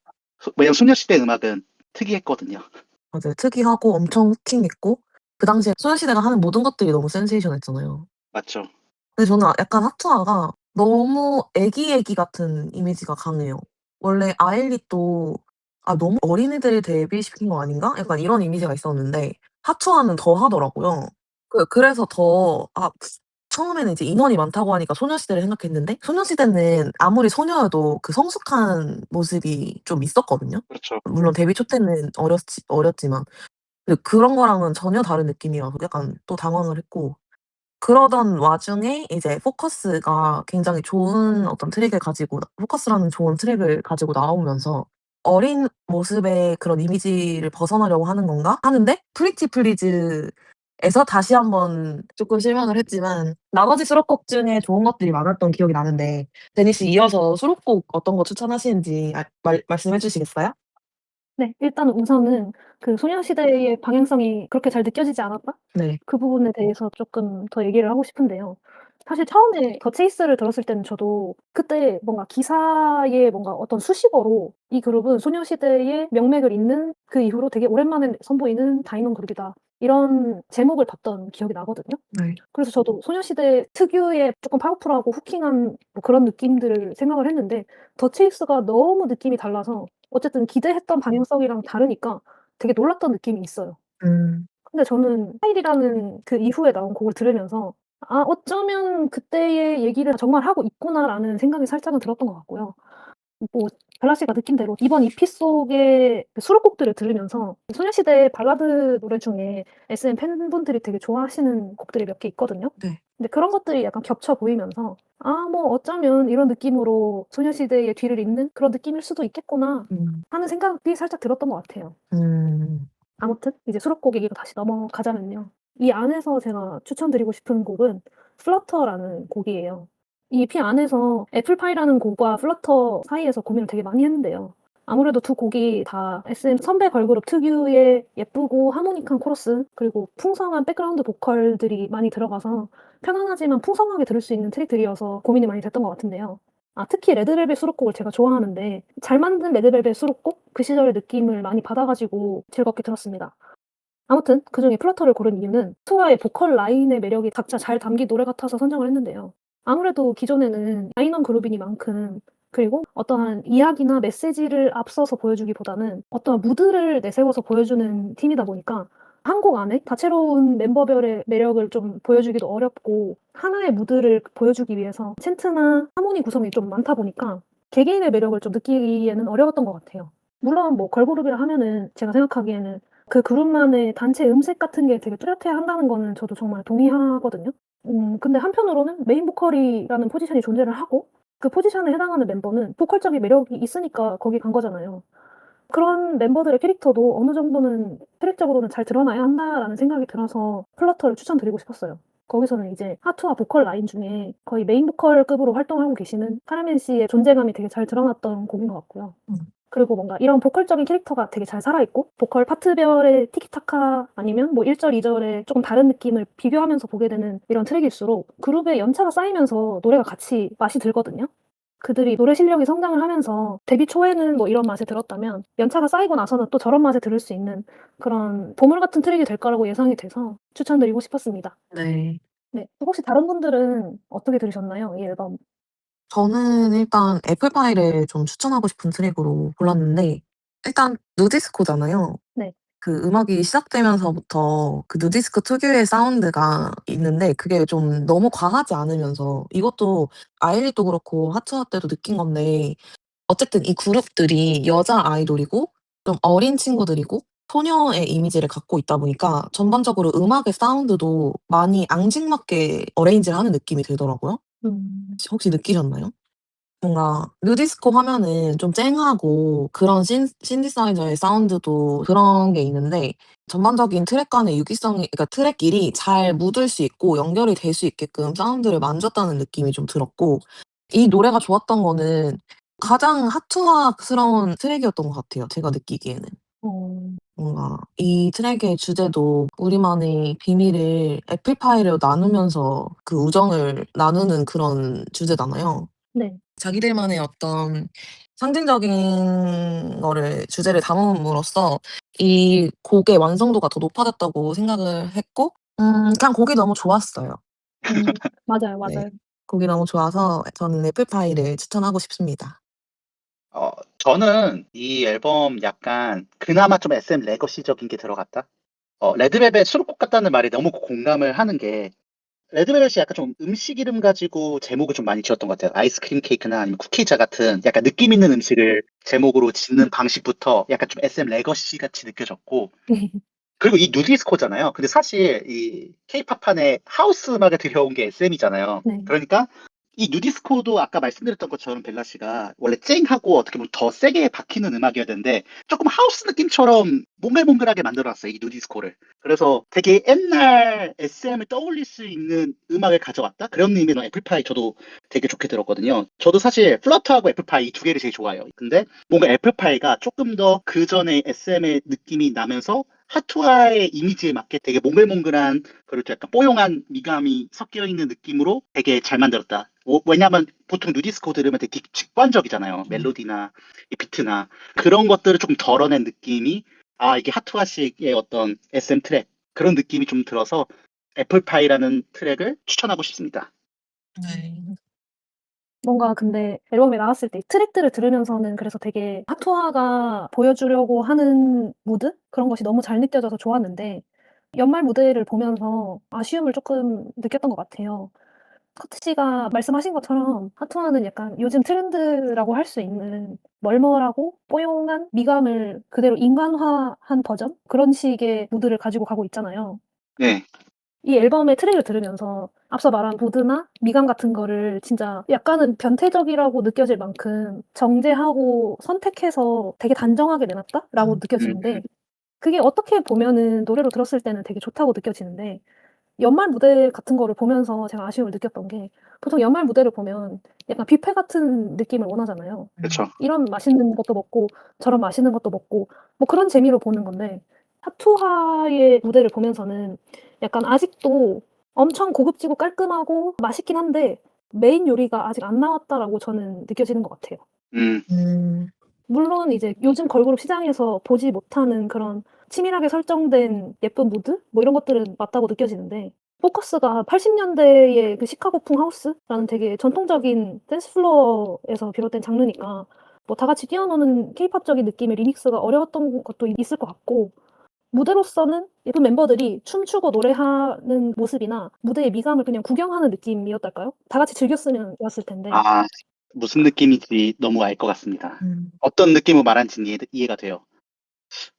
왜냐면 소녀시대 음악은 특이했거든요. 맞아요. 특이하고 엄청 후킹했고 그 당시에 소녀시대가 하는 모든 것들이 너무 센세이션했잖아요. 맞죠? 근데 저는 약간 하투아가 너무 애기애기 같은 이미지가 강해요. 원래 아일릿도 '아 너무 어린애들 데뷔시킨 거 아닌가?' 약간 이런 이미지가 있었는데 하투아는 더 하더라고요. 그래서 더 처음에는 이제 인원이 많다고 하니까 소녀시대를 생각했는데 소녀시대는 아무리 소녀여도 그 성숙한 모습이 좀 있었거든요. 그렇죠. 물론 데뷔 초 때는 어렸지만. 근데 그런 거랑은 전혀 다른 느낌이라서 약간 또 당황을 했고 그러던 와중에 이제 포커스가 굉장히 좋은 어떤 트랙을 가지고 포커스라는 좋은 트랙을 가지고 나오면서 '어린 모습의 그런 이미지를 벗어나려고 하는 건가?' 하는데 프리티 플리즈에서 다시 한번 쪼끔 실망을 했지만 나머지 수록곡 중에 좋은 것들이 많았던 기억이 나는데 데니 씨 이어서 수록곡 어떤 거 추천하시는지 말씀해 주시겠어요? 네. 일단 우선은 그 소녀시대의 방향성이 그렇게 잘 느껴지지 않았다? 네. 그 부분에 대해서 쪼끔 더 얘기를 하고 싶은데요. 사실 처음에 더 체이스를 들었을 때는 저도 그때 뭔가 기사의 뭔가 어떤 수식어로 '이 그룹은 소녀시대의 명맥을 잇는 그 이후로 되게 오랜만에 선보이는 다이너믹 그룹이다.' 이런 제목을 봤던 기억이 나거든요. 네. 그래서 저도 소녀시대 특유의 쪼끔 파워풀하고 후킹한 뭐 그런 느낌들을 생각을 했는데 더 체이스가 너무 느낌이 달라서 어쨌든 기대했던 방향성이랑 다르니까 되게 놀랐던 느낌이 있어요. 음. 근데 저는 스타일이라는 그 이후에 나온 곡을 들으면서 '아 어쩌면 그때의 얘기를 정말 하고 있구나.'라는 생각이 살짝은 들었던 것 같고요. 뭐 별나 씨가 느낀 대로 이번 EP 속의 그 수록곡들을 들으면서 소녀시대 발라드 노래 중에 SM 팬분들이 되게 좋아하시는 곡들이 몇 개 있거든요. 네. 근데 그런 것들이 약간 겹쳐 보이면서 '아 뭐 어쩌면 이런 느낌으로 소녀시대의 뒤를 잇는 그런 느낌일 수도 있겠구나.' 음. 하는 생각이 살짝 들었던 것 같아요. 음. 아무튼 이제 수록곡 얘기로 다시 넘어가자면요. 이 안에서 제가 추천드리고 싶은 곡은 플러터라는 곡이에요. 이 EP 안에서 애플파이라는 곡과 플러터 사이에서 고민을 되게 많이 했는데요. 아무래도 두 곡이 다 SM 선배 걸그룹 특유의 예쁘고 하모닉한 코러스 그리고 풍성한 백그라운드 보컬들이 많이 들어가서 편안하지만 풍성하게 들을 수 있는 트랙들이어서 고민이 많이 됐던 것 같은데요. 특히 레드벨벳 수록곡을 제가 좋아하는데 잘 만든 레드벨벳 수록곡 그 시절의 느낌을 많이 받아 가지고 즐겁게 들었습니다. 아무튼 그중에 플러터를 고른 이유는 투아의 보컬 라인의 매력이 각자 잘 담긴 노래 같아서 선정을 했는데요. 아무래도 기존에는 라인원 그룹이니만큼 그리고 어떠한 이야기나 메시지를 앞서서 보여주기보다는 어떠한 무드를 내세워서 보여주는 팀이다 보니까 한 곡 안에 다채로운 멤버별의 매력을 좀 보여주기도 어렵고 하나의 무드를 보여주기 위해서 챈트나 하모니 구성이 좀 많다 보니까 개개인의 매력을 좀 느끼기에는 어려웠던 것 같아요. 물론 뭐 걸그룹이라 하면은 제가 생각하기에는 그 그룹만의 단체 음색 같은 게 되게 뚜렷해야 한다는 거는 저도 정말 동의하거든요. 근데 한편으로는 메인 보컬이라는 포지션이 존재를 하고 그 포지션에 해당하는 멤버는 보컬적인 매력이 있으니까 거기 간 거잖아요. 그런 멤버들의 캐릭터도 어느 정도는 트랙적으로는 잘 드러나야 한다라는 생각이 들어서 플러터를 추천드리고 싶었어요. 거기서는 이제 하투와 보컬 라인 중에 거의 메인 보컬급으로 활동하고 계시는 카라멘 씨의 존재감이 되게 잘 드러났던 곡인 것 같고요. 그리고 뭔가 이런 보컬적인 캐릭터가 되게 잘 살아있고 보컬 파트별의 티키타카 아니면 뭐 1절, 2절의 조금 다른 느낌을 비교하면서 보게 되는 이런 트랙일수록 그룹의 연차가 쌓이면서 노래가 같이 맛이 들거든요. 그들이 노래 실력이 성장을 하면서 데뷔 초에는 뭐 이런 맛에 들었다면 연차가 쌓이고 나서는 또 저런 맛에 들을 수 있는 그런 보물 같은 트랙이 될 거라고 예상이 돼서 추천드리고 싶었습니다. 네. 네. 혹시 다른 분들은 어떻게 들으셨나요? 이 앨범. 저는 일단 애플파이를 좀 추천하고 싶은 트랙으로 골랐는데 일단 누디스코잖아요. 네. 그 음악이 시작되면서부터 그 누디스코 특유의 사운드가 있는데 그게 좀 너무 과하지 않으면서 이것도 아일리도 그렇고 하트와 때도 느낀 건데 어쨌든 이 그룹들이 여자 아이돌이고 좀 어린 친구들이고 소녀의 이미지를 갖고 있다 보니까 전반적으로 음악의 사운드도 많이 앙증맞게 어레인지를 하는 느낌이 들더라고요. 음. 혹시 느끼셨나요? 뭔가 누디스코 하면은 좀 쨍하고 그런 신디사이저의 사운드도 그런 게 있는데 전반적인 트랙 간의 유기성이 그러니까 트랙끼리 잘 묻을 수 있고 연결이 될 수 있게끔 사운드를 만졌다는 느낌이 좀 들었고 이 노래가 좋았던 거는 가장 하트와스러운 트랙이었던 것 같아요, 제가 느끼기에는. 어. 뭔가 이 트랙의 주제도 우리만의 비밀을 애플파이로 나누면서 그 우정을 나누는 그런 주제잖아요. 네. 자기들만의 어떤 상징적인 거를 주제를 담음으로써 이 곡의 완성도가 더 높아졌다고 생각을 했고 그냥 곡이 너무 좋았어요. 맞아요, 네. 맞아요. 곡이 너무 좋아서 저는 애플파이를 추천하고 싶습니다. 저는 이 앨범 약간 그나마 좀 SM 레거시적인 게 들어갔다. 레드벨벳 수록곡 같다는 말에 너무 공감을 하는 게 레드벨벳이 약간 좀 음식 이름 가지고 제목을 좀 많이 지었던 것 같아요. 아이스크림 케이크나 아니면 쿠키자 같은 약간 느낌 있는 음식을 제목으로 짓는 방식부터 약간 좀 SM 레거시 같이 느껴졌고 그리고 이 누디스코잖아요. 근데 사실 이 케이팝판에 하우스 음악을 들여온 게 SM이잖아요. 네. 그러니까 이 누디스코도 아까 말씀드렸던 것처럼 벨라 씨가 원래 쨍하고 어떻게 보면 더 세게 박히는 음악이어야 되는데 조금 하우스 느낌처럼 몽글몽글하게 만들어놨어요. 이 누디스코를. 그래서 되게 옛날 SM을 떠올릴 수 있는 음악을 가져왔다? 그런 의미로 애플파이 저도 되게 좋게 들었거든요. 저도 사실 플러터하고 애플파이 이 두 개를 제일 좋아해요. 근데 뭔가 애플파이가 조금 더 그 전에 SM의 느낌이 나면서 하투아의 이미지에 맞게 되게 몽글몽글한 그리고 또 약간 뽀용한 미감이 섞여 있는 느낌으로 되게 잘 만들었다. 왜냐하면 보통 누디스코 들으면 되게 직관적이잖아요. 멜로디나 이 비트나 그런 것들을 조금 덜어낸 느낌이 이게 하투아식의 어떤 SM 트랙 그런 느낌이 좀 들어서 애플파이라는 트랙을 추천하고 싶습니다. 네. 뭔가 근데 앨범이 나왔을 때 트랙들을 들으면서는 그래서 되게 하투아가 보여주려고 하는 무드? 그런 것이 너무 잘 느껴져서 좋았는데 연말 무대를 보면서 아쉬움을 조금 느꼈던 것 같아요. 스코트 씨가 말씀하신 것처럼 하투아는 약간 요즘 트렌드라고 할 수 있는 멀멀하고 뽀용한 미감을 그대로 인간화한 버전? 그런 식의 무드를 가지고 가고 있잖아요. 네, 이 앨범의 트랙을 들으면서 앞서 말한 무드나 미감 같은 거를 진짜 약간은 변태적이라고 느껴질 만큼 정제하고 선택해서 되게 단정하게 내놨다라고 느껴지는데 그게 어떻게 보면은 노래로 들었을 때는 되게 좋다고 느껴지는데 연말 무대 같은 거를 보면서 제가 아쉬움을 느꼈던 게 보통 연말 무대를 보면 약간 뷔페 같은 느낌을 원하잖아요. 그렇죠. 이런 맛있는 것도 먹고 저런 맛있는 것도 먹고 뭐 그런 재미로 보는 건데 하투하의 무대를 보면서는 약간 아직도 엄청 고급지고 깔끔하고 맛있긴 한데 메인 요리가 아직 안 나왔다라고 저는 느껴지는 것 같아요. 음, 음. 물론 이제 요즘 걸그룹 시장에서 보지 못하는 그런 치밀하게 설정된 예쁜 무드? 뭐 이런 것들은 맞다고 느껴지는데 포커스가 80년대의 그 시카고풍 하우스라는 되게 전통적인 댄스 플로어에서 비롯된 장르니까 뭐 다 같이 뛰어노는 케이팝적인 느낌의 리믹스가 어려웠던 것도 있을 것 같고 무대로서는 예쁜 멤버들이 춤추고 노래하는 모습이나 무대의 미감을 그냥 구경하는 느낌이었달까요? 다 같이 즐겼으면 좋았을 텐데. 아, 무슨 느낌인지 너무 알 것 같습니다. 음. 어떤 느낌으로 말하는지 이해가 돼요.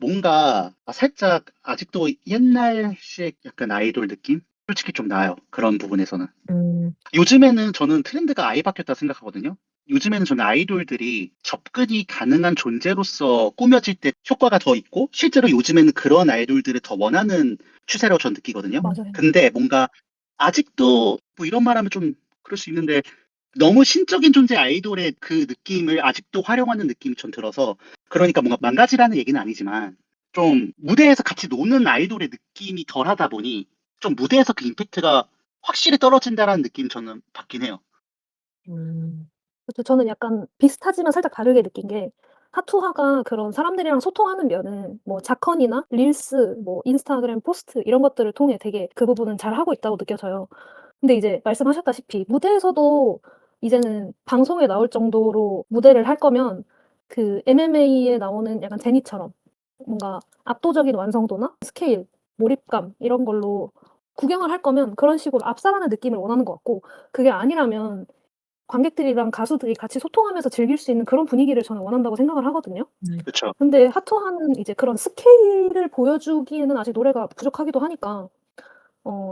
뭔가 살짝 아직도 옛날식 약간 아이돌 느낌? 솔직히 좀 나요. 그런 부분에서는. 음, 요즘에는 저는 트렌드가 아예 바뀌었다 생각하거든요. 요즘에는 저는 아이돌들이 접근이 가능한 존재로서 꾸며질 때 효과가 더 있고, 실제로 요즘에는 그런 아이돌들을 더 원하는 추세라고 전 느끼거든요. 맞아요. 근데 뭔가 아직도 뭐 이런 말 하면 좀 그럴 수 있는데, 너무 신적인 존재 아이돌의 그 느낌을 아직도 활용하는 느낌이 전 들어서, 그러니까 뭔가 망가지라는 얘기는 아니지만, 좀 무대에서 같이 노는 아이돌의 느낌이 덜하다 보니, 좀 무대에서 그 임팩트가 확실히 떨어진다라는 느낌이 저는 받긴 해요. 음, 그래서 저는 약간 비슷하지만 살짝 다르게 느낀 게 하투하가 그런 사람들이랑 소통하는 면은 뭐 자컨이나 릴스, 뭐 인스타그램 포스트 이런 것들을 통해 되게 그 부분은 잘하고 있다고 느껴져요. 근데 이제 말씀하셨다시피 무대에서도 이제는 방송에 나올 정도로 무대를 할 거면 그 MMA에 나오는 약간 제니처럼 뭔가 압도적인 완성도나 스케일, 몰입감 이런 걸로 구경을 할 거면 그런 식으로 압살하는 느낌을 원하는 것 같고 그게 아니라면 관객들이랑 가수들이 같이 소통하면서 즐길 수 있는 그런 분위기를 저는 원한다고 생각을 하거든요. 네. 그쵸? 근데 하투하는 이제 그런 스케일을 보여주기에는 아직 노래가 부족하기도 하니까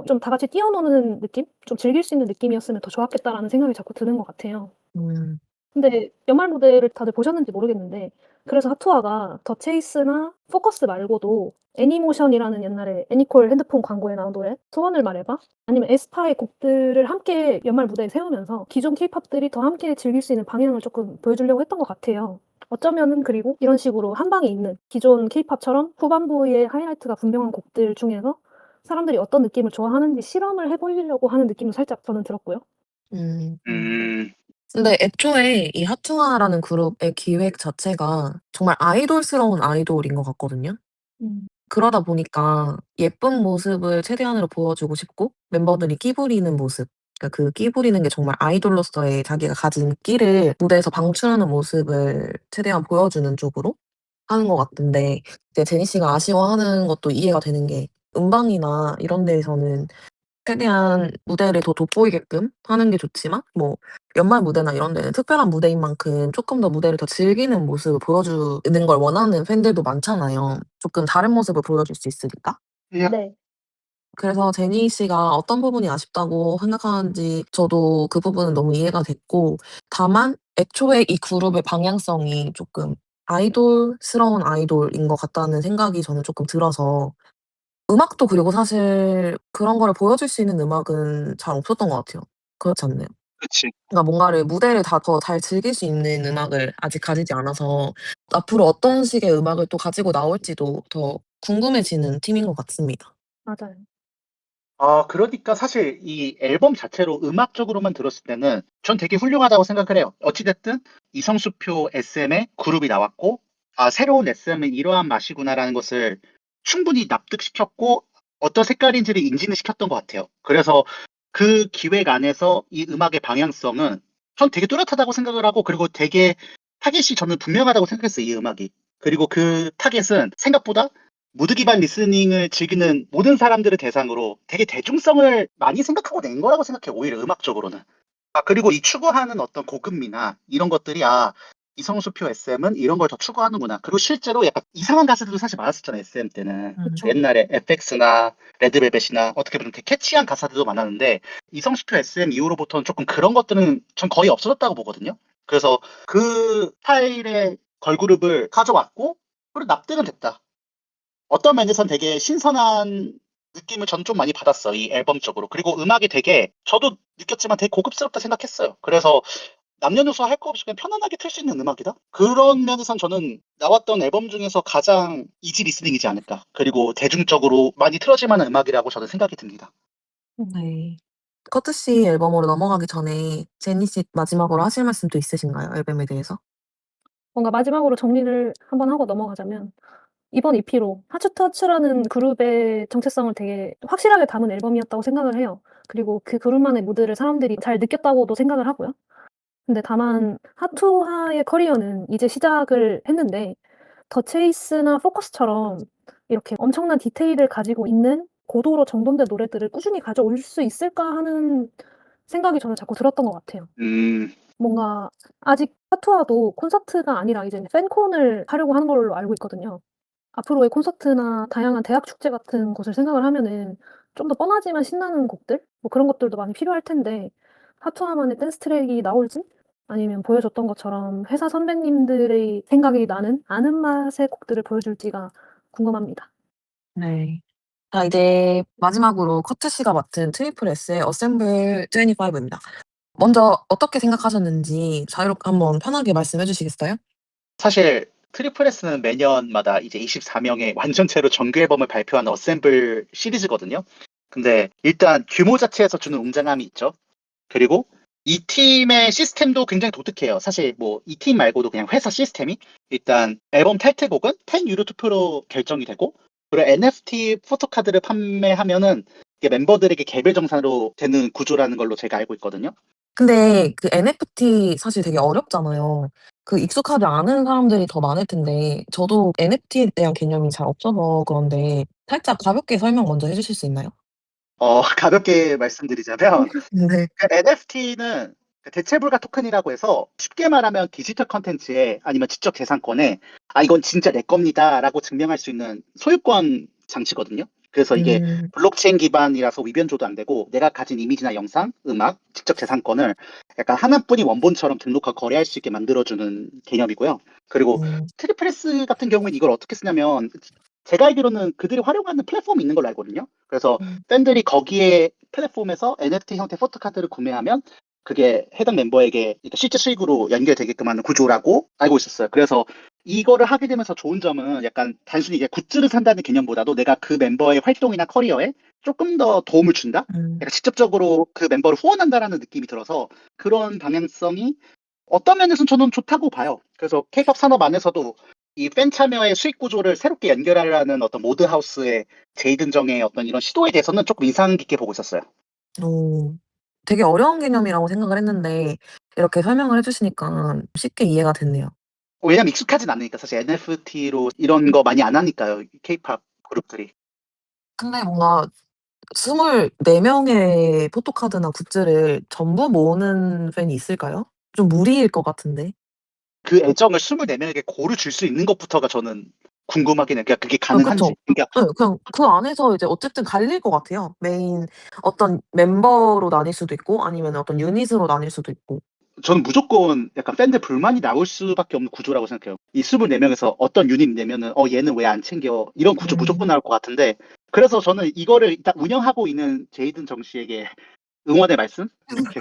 좀 다 같이 뛰어노는 느낌? 좀 즐길 수 있는 느낌이었으면 더 좋았겠다라는 생각이 자꾸 드는 것 같아요. 음, 근데 연말 무대를 다들 보셨는지 모르겠는데 그래서 하투아가 더 체이스나 포커스 말고도 애니모션이라는 옛날에 애니콜 핸드폰 광고에 나온 노래 소원을 말해봐 아니면 에스파의 곡들을 함께 연말 무대에 세우면서 기존 케이팝들이 더 함께 즐길 수 있는 방향을 조금 보여주려고 했던 것 같아요. 어쩌면은 그리고 이런 식으로 한 방에 있는 기존 케이팝처럼 후반부의 하이라이트가 분명한 곡들 중에서 사람들이 어떤 느낌을 좋아하는지 실험을 해보려고 하는 느낌도 살짝 저는 들었고요. 음. 음, 근데 애초에 이 하투아라는 그룹의 기획 자체가 정말 아이돌스러운 아이돌인 것 같거든요. 음. 그러다 보니까 예쁜 모습을 최대한으로 보여주고 싶고 멤버들이 끼 부리는 모습, 그러니까 그 끼 부리는 게 정말 아이돌로서의 자기가 가진 끼를 무대에서 방출하는 모습을 최대한 보여주는 쪽으로 하는 것 같은데 이제 제니 씨가 아쉬워하는 것도 이해가 되는 게 음방이나 이런 데에서는 최대한 무대를 더 돋보이게끔 하는 게 좋지만 뭐 연말 무대나 이런 데는 특별한 무대인 만큼 쪼끔 더 무대를 더 즐기는 모습을 보여주는 걸 원하는 팬들도 많잖아요. 쪼끔 다른 모습을 보여줄 수 있으니까. 예. 네. 그래서 제니 씨가 어떤 부분이 아쉽다고 생각하는지 저도 그 부분은 너무 이해가 됐고 다만 애초에 이 그룹의 방향성이 쪼끔 아이돌스러운 아이돌인 것 같다는 생각이 저는 쪼끔 들어서 음악도 그리고 사실 그런 거를 보여줄 수 있는 음악은 잘 없었던 것 같아요. 그렇지 않나요? 그치. 그러니까 뭔가를 무대를 다 더 잘 즐길 수 있는 음악을 아직 가지지 않아서 앞으로 어떤 식의 음악을 또 가지고 나올지도 더 궁금해지는 팀인 것 같습니다. 맞아요. 그러니까 사실 이 앨범 자체로 음악적으로만 들었을 때는 전 되게 훌륭하다고 생각을 해요. 어찌됐든 이성수표 SM의 그룹이 나왔고, 새로운 SM은 이러한 맛이구나라는 것을 충분히 납득시켰고, 어떤 색깔인지를 인지는 시켰던 것 같아요. 그래서 그 기획 안에서 이 음악의 방향성은 전 되게 뚜렷하다고 생각을 하고, 그리고 되게 타겟이 저는 분명하다고 생각했어요, 이 음악이. 그리고 그 타겟은 생각보다 무드 기반 리스닝을 즐기는 모든 사람들을 대상으로 되게 대중성을 많이 생각하고 낸 거라고 생각해요. 오히려 음악적으로는. 그리고 이 추구하는 어떤 고급미나 이런 것들이, 이성수표 SM은 이런 걸 더 추구하는구나. 그리고 실제로 약간 이상한 가사들도 사실 많았었잖아요, SM 때는. 음. 그쵸. 옛날에 FX나 레드벨벳이나 어떻게 보면 되게 캐치한 가사들도 많았는데, 이성수표 SM 이후로부터는 조금 그런 것들은 전 거의 없어졌다고 보거든요. 그래서 그 스타일의 걸그룹을 가져왔고, 그리고 납득은 됐다. 어떤 면에선 되게 신선한 느낌을 전 좀 많이 받았어, 이 앨범적으로. 그리고 음악이 되게, 저도 느꼈지만 되게 고급스럽다 생각했어요. 그래서 남녀노소 할 거 없이 그냥 편안하게 틀 수 있는 음악이다? 그런 면에선 저는 나왔던 앨범 중에서 가장 이지 리스닝이지 않을까. 그리고 대중적으로 많이 틀어질 만한 음악이라고 저는 생각이 듭니다. 네. 커트 씨 앨범으로 넘어가기 전에 제니 씨 마지막으로 하실 말씀도 있으신가요? 앨범에 대해서? 뭔가 마지막으로 정리를 한번 하고 넘어가자면 이번 EP로 하츄터츄라는 그룹의 정체성을 되게 확실하게 담은 앨범이었다고 생각을 해요. 그리고 그 그룹만의 무드를 사람들이 잘 느꼈다고도 생각을 하고요. 근데 다만 하투하의 커리어는 이제 시작을 했는데 더 체이스나 포커스처럼 이렇게 엄청난 디테일을 가지고 있는 고도로 정돈된 노래들을 꾸준히 가져올 수 있을까 하는 생각이 저는 자꾸 들었던 것 같아요. 음, 뭔가 아직 파투아도 콘서트가 아니라 이제 팬콘을 하려고 하는 걸로 알고 있거든요. 앞으로의 콘서트나 다양한 대학 축제 같은 것을 생각을 하면은 좀 더 뻔하지만 신나는 곡들 뭐 그런 것들도 많이 필요할 텐데 하투아만의 댄스 트랙이 나올지 아니면 보여줬던 것처럼 회사 선배님들의 생각이 나는 아는 맛의 곡들을 보여줄지가 궁금합니다. 네. 자, 이제 마지막으로 커트 씨가 맡은 트리플 S의 어셈블 25입니다. 먼저 어떻게 생각하셨는지 자유롭게 한번 편하게 말씀해 주시겠어요? 사실 트리플스는 매년마다 이제 24명의 완전체로 정규 앨범을 발표하는 어셈블 시리즈거든요. 근데 일단 규모 자체에서 주는 웅장함이 있죠. 그리고 이 팀의 시스템도 굉장히 독특해요. 사실 뭐 이 팀 말고도 그냥 회사 시스템이 일단 앨범 타이틀곡은 10유로 투표로 결정이 되고 그리고 NFT 포토카드를 판매하면은 이게 멤버들에게 개별 정산으로 되는 구조라는 걸로 제가 알고 있거든요. 근데 그 NFT 사실 되게 어렵잖아요. 그 익숙하지 않은 사람들이 더 많을 텐데 저도 NFT에 대한 개념이 잘 없어서 그런데 살짝 가볍게 설명 먼저 해 주실 수 있나요? 가볍게 말씀드리자면 네. NFT는 대체불가 토큰이라고 해서 쉽게 말하면 디지털 컨텐츠에 아니면 지적 재산권에 이건 진짜 내 겁니다라고 증명할 수 있는 소유권 장치거든요. 그래서 이게 음. 블록체인 기반이라서 위변조도 안 되고 내가 가진 이미지나 영상, 음악, 지적 재산권을 약간 하나뿐인 원본처럼 등록하고 거래할 수 있게 만들어주는 개념이고요. 그리고 음. 스트리프레스 같은 경우는 이걸 어떻게 쓰냐면 제가 알기로는 그들이 활용하는 플랫폼이 있는 걸로 알거든요. 그래서 음. 팬들이 거기에 플랫폼에서 NFT 형태 포토카드를 구매하면 그게 해당 멤버에게 실제 수익으로 연결되게끔 하는 구조라고 알고 있었어요. 그래서 이거를 하게 되면서 좋은 점은 약간 단순히 이게 굿즈를 산다는 개념보다도 내가 그 멤버의 활동이나 커리어에 조금 더 도움을 준다? 음. 약간 직접적으로 그 멤버를 후원한다라는 느낌이 들어서 그런 방향성이 어떤 면에서는 저는 좋다고 봐요. 그래서 케이팝 산업 안에서도 이 팬 참여의 수익 구조를 새롭게 연결하려는 어떤 모드하우스의 제이든정의 어떤 이런 시도에 대해서는 조금 인상 깊게 보고 있었어요. 오. 되게 어려운 개념이라고 생각을 했는데 이렇게 설명을 해 주시니까 쉽게 이해가 됐네요. 왜냐면 익숙하진 않으니까 사실 NFT로 이런 거 많이 안 하니까요. 케이팝 그룹들이. 근데 뭔가 24 명의 포토카드나 굿즈를 전부 모으는 팬이 있을까요? 좀 무리일 것 같은데. 그 애정을 24명에게 고루 줄 수 있는 것부터가 저는 궁금하긴 해요. 그러니까 그게 가능한지. 그쵸. 그러니까 예, 그냥 그 안에서 이제 어쨌든 갈릴 것 같아요. 메인 어떤 멤버로 나뉠 수도 있고 아니면 어떤 유닛으로 나뉠 수도 있고. 저는 무조건 약간 팬들 불만이 나올 수밖에 없는 구조라고 생각해요. 이 24명에서 어떤 유닛 내면은 얘는 왜 안 챙겨? 이런 구조 무조건 음. 나올 것 같은데 그래서 저는 이거를 일단 운영하고 있는 제이든 정 씨에게 응원의 말씀? 이렇게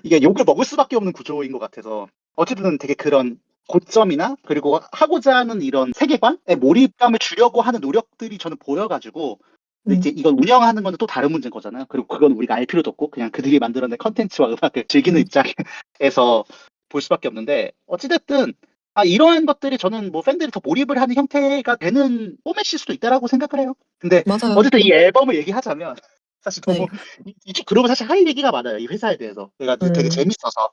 이게 욕을 먹을 수밖에 없는 구조인 것 같아서 어쨌든 되게 그런 고점이나 그리고 하고자 하는 이런 세계관에 몰입감을 주려고 하는 노력들이 저는 보여가지고 근데 음. 이제 이걸 운영하는 건 또 다른 문제인 거잖아요. 그리고 그건 우리가 알 필요도 없고 그냥 그들이 만들어낸 컨텐츠와 음악을 즐기는 음. 입장에서 볼 수밖에 없는데 어찌됐든 이런 것들이 저는 뭐 팬들이 더 몰입을 하는 형태가 되는 포맷일 수도 있다라고 생각을 해요. 근데 맞아요. 어쨌든 이 앨범을 얘기하자면 사실 너무 네. 이쪽 그룹은 사실 할 얘기가 많아요. 이 회사에 대해서. 그래가지고 되게 음. 재밌어서.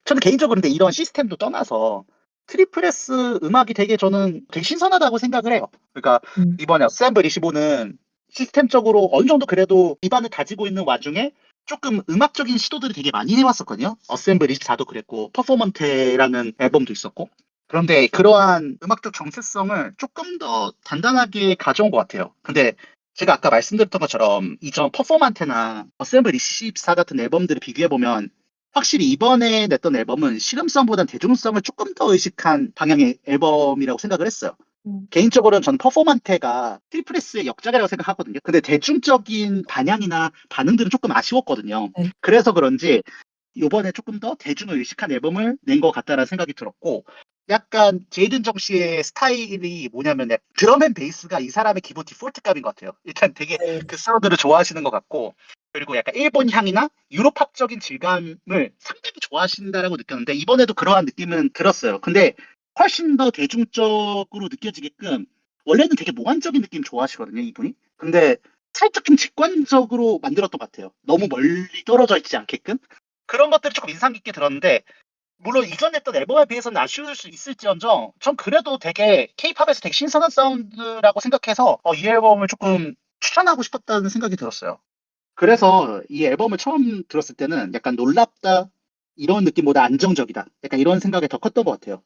저는 개인적으로 근데 이런 시스템도 떠나서 트리플 S 음악이 저는 되게 신선하다고 생각을 해요. 그러니까 음. 이번에 어셈블 25는 시스템적으로 어느 정도 그래도 기반을 다지고 있는 와중에 조금 음악적인 시도들을 되게 많이 해왔었거든요. 어셈블 24도 그랬고, 퍼포먼테라는 앨범도 있었고. 그런데 그러한 음악적 정체성을 조금 더 단단하게 가져온 것 같아요. 근데 제가 아까 말씀드렸던 것처럼 이전 퍼포먼테나 어셈블 24 같은 앨범들을 비교해보면 확실히 이번에 냈던 앨범은 실험성보단 대중성을 조금 더 의식한 방향의 앨범이라고 생각을 했어요. 음. 개인적으로는 저는 퍼포먼테가 트리플스의 역작이라고 생각하거든요. 근데 대중적인 반향이나 반응들은 조금 아쉬웠거든요. 네. 그래서 그런지 이번에 조금 더 대중을 의식한 앨범을 낸 것 같다라는 생각이 들었고 약간 제이든 정 씨의 스타일이 뭐냐면 드럼 앤 베이스가 이 사람의 기본 디폴트 값인 것 같아요. 일단 되게 네. 그 사운드를 좋아하시는 것 같고 그리고 약간 일본 향이나 유로팝적인 질감을 상당히 좋아하신다라고 느꼈는데 이번에도 그러한 느낌은 들었어요. 근데 훨씬 더 대중적으로 느껴지게끔 원래는 되게 몽환적인 느낌 좋아하시거든요, 이분이. 근데 살짝 좀 직관적으로 만들었던 것 같아요. 너무 멀리 떨어져 있지 않게끔. 그런 것들이 조금 인상 깊게 들었는데 물론 이전 했던 앨범에 비해서는 아쉬울 수 있을지언정 전 그래도 되게 케이팝에서 되게 신선한 사운드라고 생각해서 이 앨범을 조금 추천하고 싶었다는 생각이 들었어요. 그래서 이 앨범을 처음 들었을 때는 약간 놀랍다 이런 느낌보다 안정적이다. 약간 이런 생각이 더 컸던 것 같아요.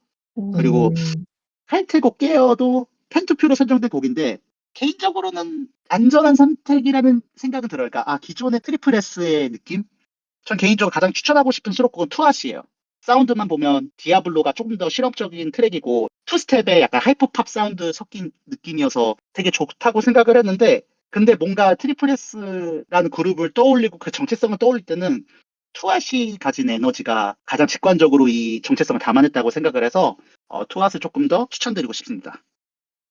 그리고 음. 타이틀곡 깨어도 펜투표로 선정된 곡인데 개인적으로는 안전한 선택이라는 생각은 들어요. 그러니까 기존의 트리플 S의 느낌? 전 개인적으로 가장 추천하고 싶은 수록곡은 투아시예요. 사운드만 보면 디아블로가 조금 더 실험적인 트랙이고 투스텝에 약간 하이퍼팝 사운드 섞인 느낌이어서 되게 좋다고 생각을 했는데 근데 뭔가 트리플 S라는 그룹을 떠올리고 그 정체성을 떠올릴 때는 투아시 가진 에너지가 가장 직관적으로 이 정체성을 담아냈다고 생각을 해서 투아스 조금 더 추천드리고 싶습니다.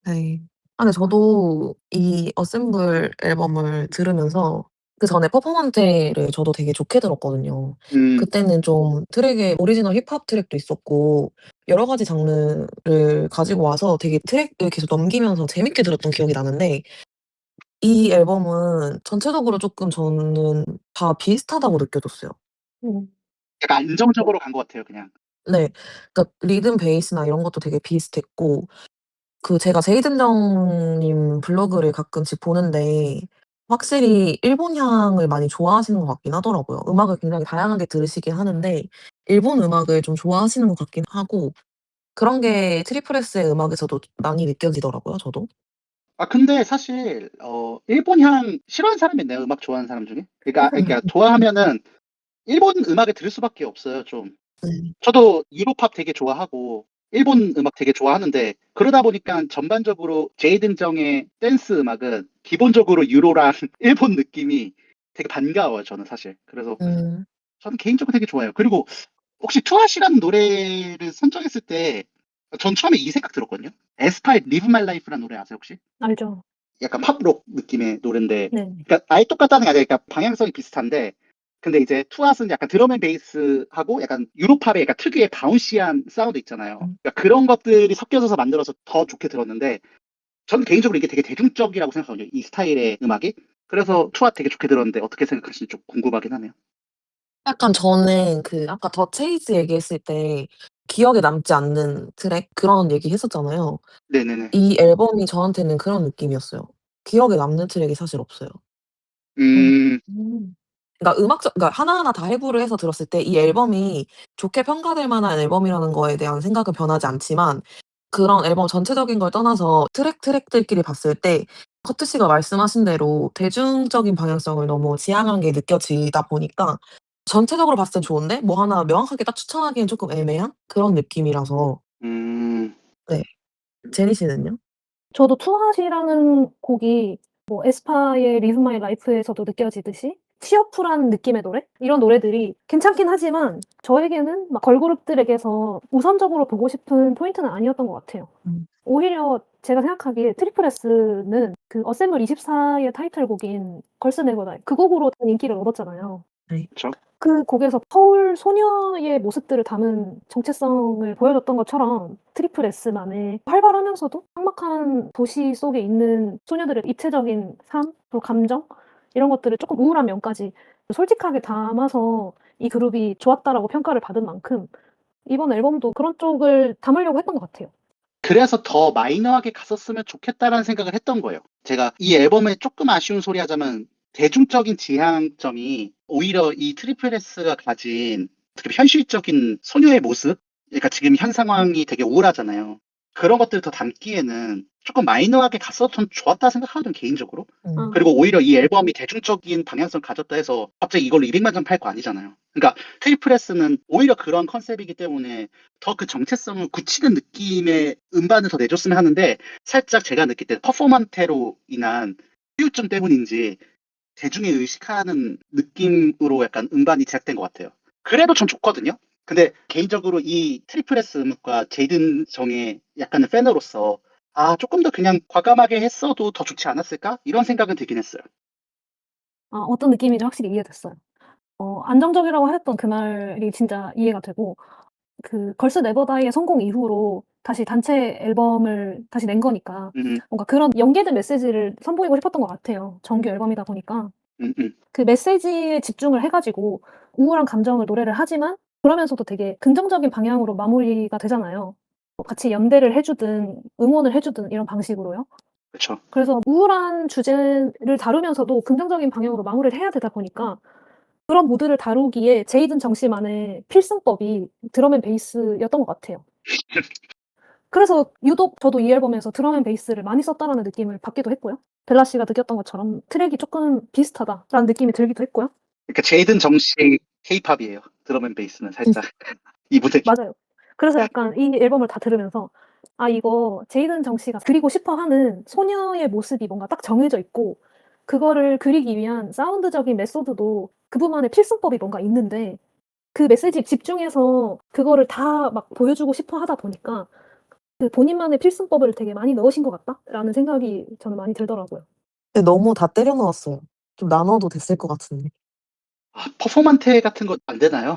네. 근데 저도 이 어셈블 앨범을 들으면서 그전에 퍼포먼테를 저도 되게 좋게 들었거든요. 음, 그때는 좀 트랙에 오리지널 힙합 트랙도 있었고 여러 가지 장르를 가지고 와서 되게 트랙을 계속 넘기면서 재밌게 들었던 기억이 나는데 이 앨범은 전체적으로 쪼끔 저는 다 비슷하다고 느껴졌어요. 음. 약간 안정적으로 간 것 같아요, 그냥. 네. 그러니까 리듬 베이스나 이런 것도 되게 비슷했고 제가 제이든정 님 블로그를 가끔씩 보는데 확실히 일본향을 많이 좋아하시는 것 같긴 하더라고요. 음악을 굉장히 다양하게 들으시긴 하는데 일본 음악을 좀 좋아하시는 것 같긴 하고 그런 게 트리플 S의 음악에서도 많이 느껴지더라고요, 저도. 근데 사실 일본향 싫어하는 사람이 있나요? 음악 좋아하는 사람 중에? 그러니까 좋아하면은 일본 음악을 들을 수밖에 없어요, 좀. 네. 저도 유로팝 되게 좋아하고 일본 음악 되게 좋아하는데 그러다 보니까 전반적으로 제이든 정의 댄스 음악은 기본적으로 유로랑 일본 느낌이 되게 반가워요, 저는 사실. 그래서 음. 저는 개인적으로 되게 좋아요. 그리고 혹시 투아시라는 노래를 선정했을 때 전 처음에 이 생각 들었거든요. 에스파의 Live My Life라는 노래 아세요, 혹시? 알죠. 약간 팝록 느낌의 노래인데, 네. 그러니까 아예 똑같다는 게 아니라 그러니까 방향성이 비슷한데, 근데 이제 투아스는 약간 드럼 앤 베이스하고 약간 유로팝의 약간 특유의 바운시한 사운드 있잖아요. 음. 그러니까 그런 것들이 섞여져서 만들어서 더 좋게 들었는데, 저는 개인적으로 이게 되게 대중적이라고 생각하거든요. 이 스타일의 음악이. 그래서 투아 되게 좋게 들었는데 어떻게 생각하시는지 좀 궁금하긴 하네요. 약간 저는 아까 더 체이스 얘기했을 때 기억에 남지 않는 트랙 그런 얘기했었잖아요. 네네네. 이 앨범이 저한테는 그런 느낌이었어요. 기억에 남는 트랙이 사실 없어요. 음. 음, 음. 그러니까 하나하나 다 해부를 해서 들었을 때 이 앨범이 좋게 평가될 만한 앨범이라는 거에 대한 생각은 변하지 않지만 그런 앨범 전체적인 걸 떠나서 트랙들끼리 봤을 때 커트 씨가 말씀하신 대로 대중적인 방향성을 너무 지향한 게 느껴지다 보니까 전체적으로 봤을 땐 좋은데 뭐 하나 명확하게 딱 추천하기엔 쪼끔 애매한 그런 느낌이라서 음, 네. 제니 씨는요? 저도 투핫이라는 곡이 뭐 에스파의 Live My Life에서도 느껴지듯이 치어풀한 느낌의 노래? 이런 노래들이 괜찮긴 하지만 저에게는 막 걸그룹들에게서 우선적으로 보고 싶은 포인트는 아니었던 것 같아요. 음. 오히려 제가 생각하기에 트리플 S는 그 어셈블 24의 타이틀곡인 걸스 네버 다이 그 곡으로 인기를 얻었잖아요. 네. 그쵸. 그 곡에서 서울 소녀의 모습들을 담은 정체성을 보여줬던 것처럼 트리플 S만의 활발하면서도 삭막한 도시 속에 있는 소녀들의 입체적인 삶, 또 감정 이런 것들을 쪼끔 우울한 면까지 솔직하게 담아서 이 그룹이 좋았다라고 평가를 받은 만큼 이번 앨범도 그런 쪽을 담으려고 했던 것 같아요. 그래서 더 마이너하게 갔었으면 좋겠다라는 생각을 했던 거예요. 제가 이 앨범에 조금 아쉬운 소리 하자면 대중적인 지향점이 오히려 이 트리플 S가 가진 어떻게 보면 현실적인 소녀의 모습? 그러니까 지금 현 상황이 되게 우울하잖아요. 그런 것들을 더 담기에는 조금 마이너하게 갔었으면 좋았다 생각하거든요, 개인적으로. 아. 그리고 오히려 이 앨범이 대중적인 방향성을 가졌다 해서 갑자기 이걸로 200만 장 팔 거 아니잖아요. 그러니까 트리플 S는 오히려 그런 컨셉이기 때문에 더 그 정체성을 굳히는 느낌의 음반을 더 내줬으면 하는데 살짝 제가 느낄 때 퍼포먼테로 인한 후유증 때문인지 대중이 의식하는 느낌으로 약간 음반이 제작된 것 같아요. 그래도 전 좋거든요. 근데 개인적으로 이 트리플 S 음악과 제이든 정의 약간의 팬으로서 조금 더 그냥 과감하게 했어도 더 좋지 않았을까? 이런 생각은 들긴 했어요. 어떤 느낌인지 확실히 이해됐어요. 안정적이라고 했던 그 말이 진짜 이해가 되고 그 걸스 네버 다이의 성공 이후로 다시 단체 앨범을 다시 낸 거니까 음, 뭔가 그런 연계된 메시지를 선보이고 싶었던 것 같아요. 정규 앨범이다 보니까. 음, 음. 그 메시지에 집중을 해 가지고 우울한 감정을 노래를 하지만 그러면서도 되게 긍정적인 방향으로 마무리가 되잖아요. 같이 연대를 해 주든 응원을 해 주든 이런 방식으로요. 그쵸. 그래서 우울한 주제를 다루면서도 긍정적인 방향으로 마무리를 해야 되다 보니까 그런 무드를 다루기에 제이든 정 씨만의 필승법이 드럼 앤 베이스였던 것 같아요. 그래서 유독 저도 이 앨범에서 드럼 앤 베이스를 많이 썼다라는 느낌을 받기도 했고요. 벨라 씨가 느꼈던 것처럼 트랙이 조금 비슷하다라는 느낌이 들기도 했고요. 그러니까 제이든 정식 케이팝이에요. 드럼 앤 베이스는 살짝 이분의 맞아요. 그래서 약간 이 앨범을 다 들으면서 아 이거 제이든 정 씨가 그리고 싶어 하는 소녀의 모습이 뭔가 딱 정해져 있고 그거를 그리기 위한 사운드적인 메소드도 그분만의 필승법이 뭔가 있는데 그 메시지에 집중해서 그거를 다 막 보여주고 싶어 하다 보니까 그 본인만의 필승법을 되게 많이 넣으신 것 같다라는 생각이 저는 많이 들더라고요. 근데 너무 다 때려 넣었어요. 좀 나눠도 됐을 것 같은데. 퍼포먼테 같은 거 안 되나요?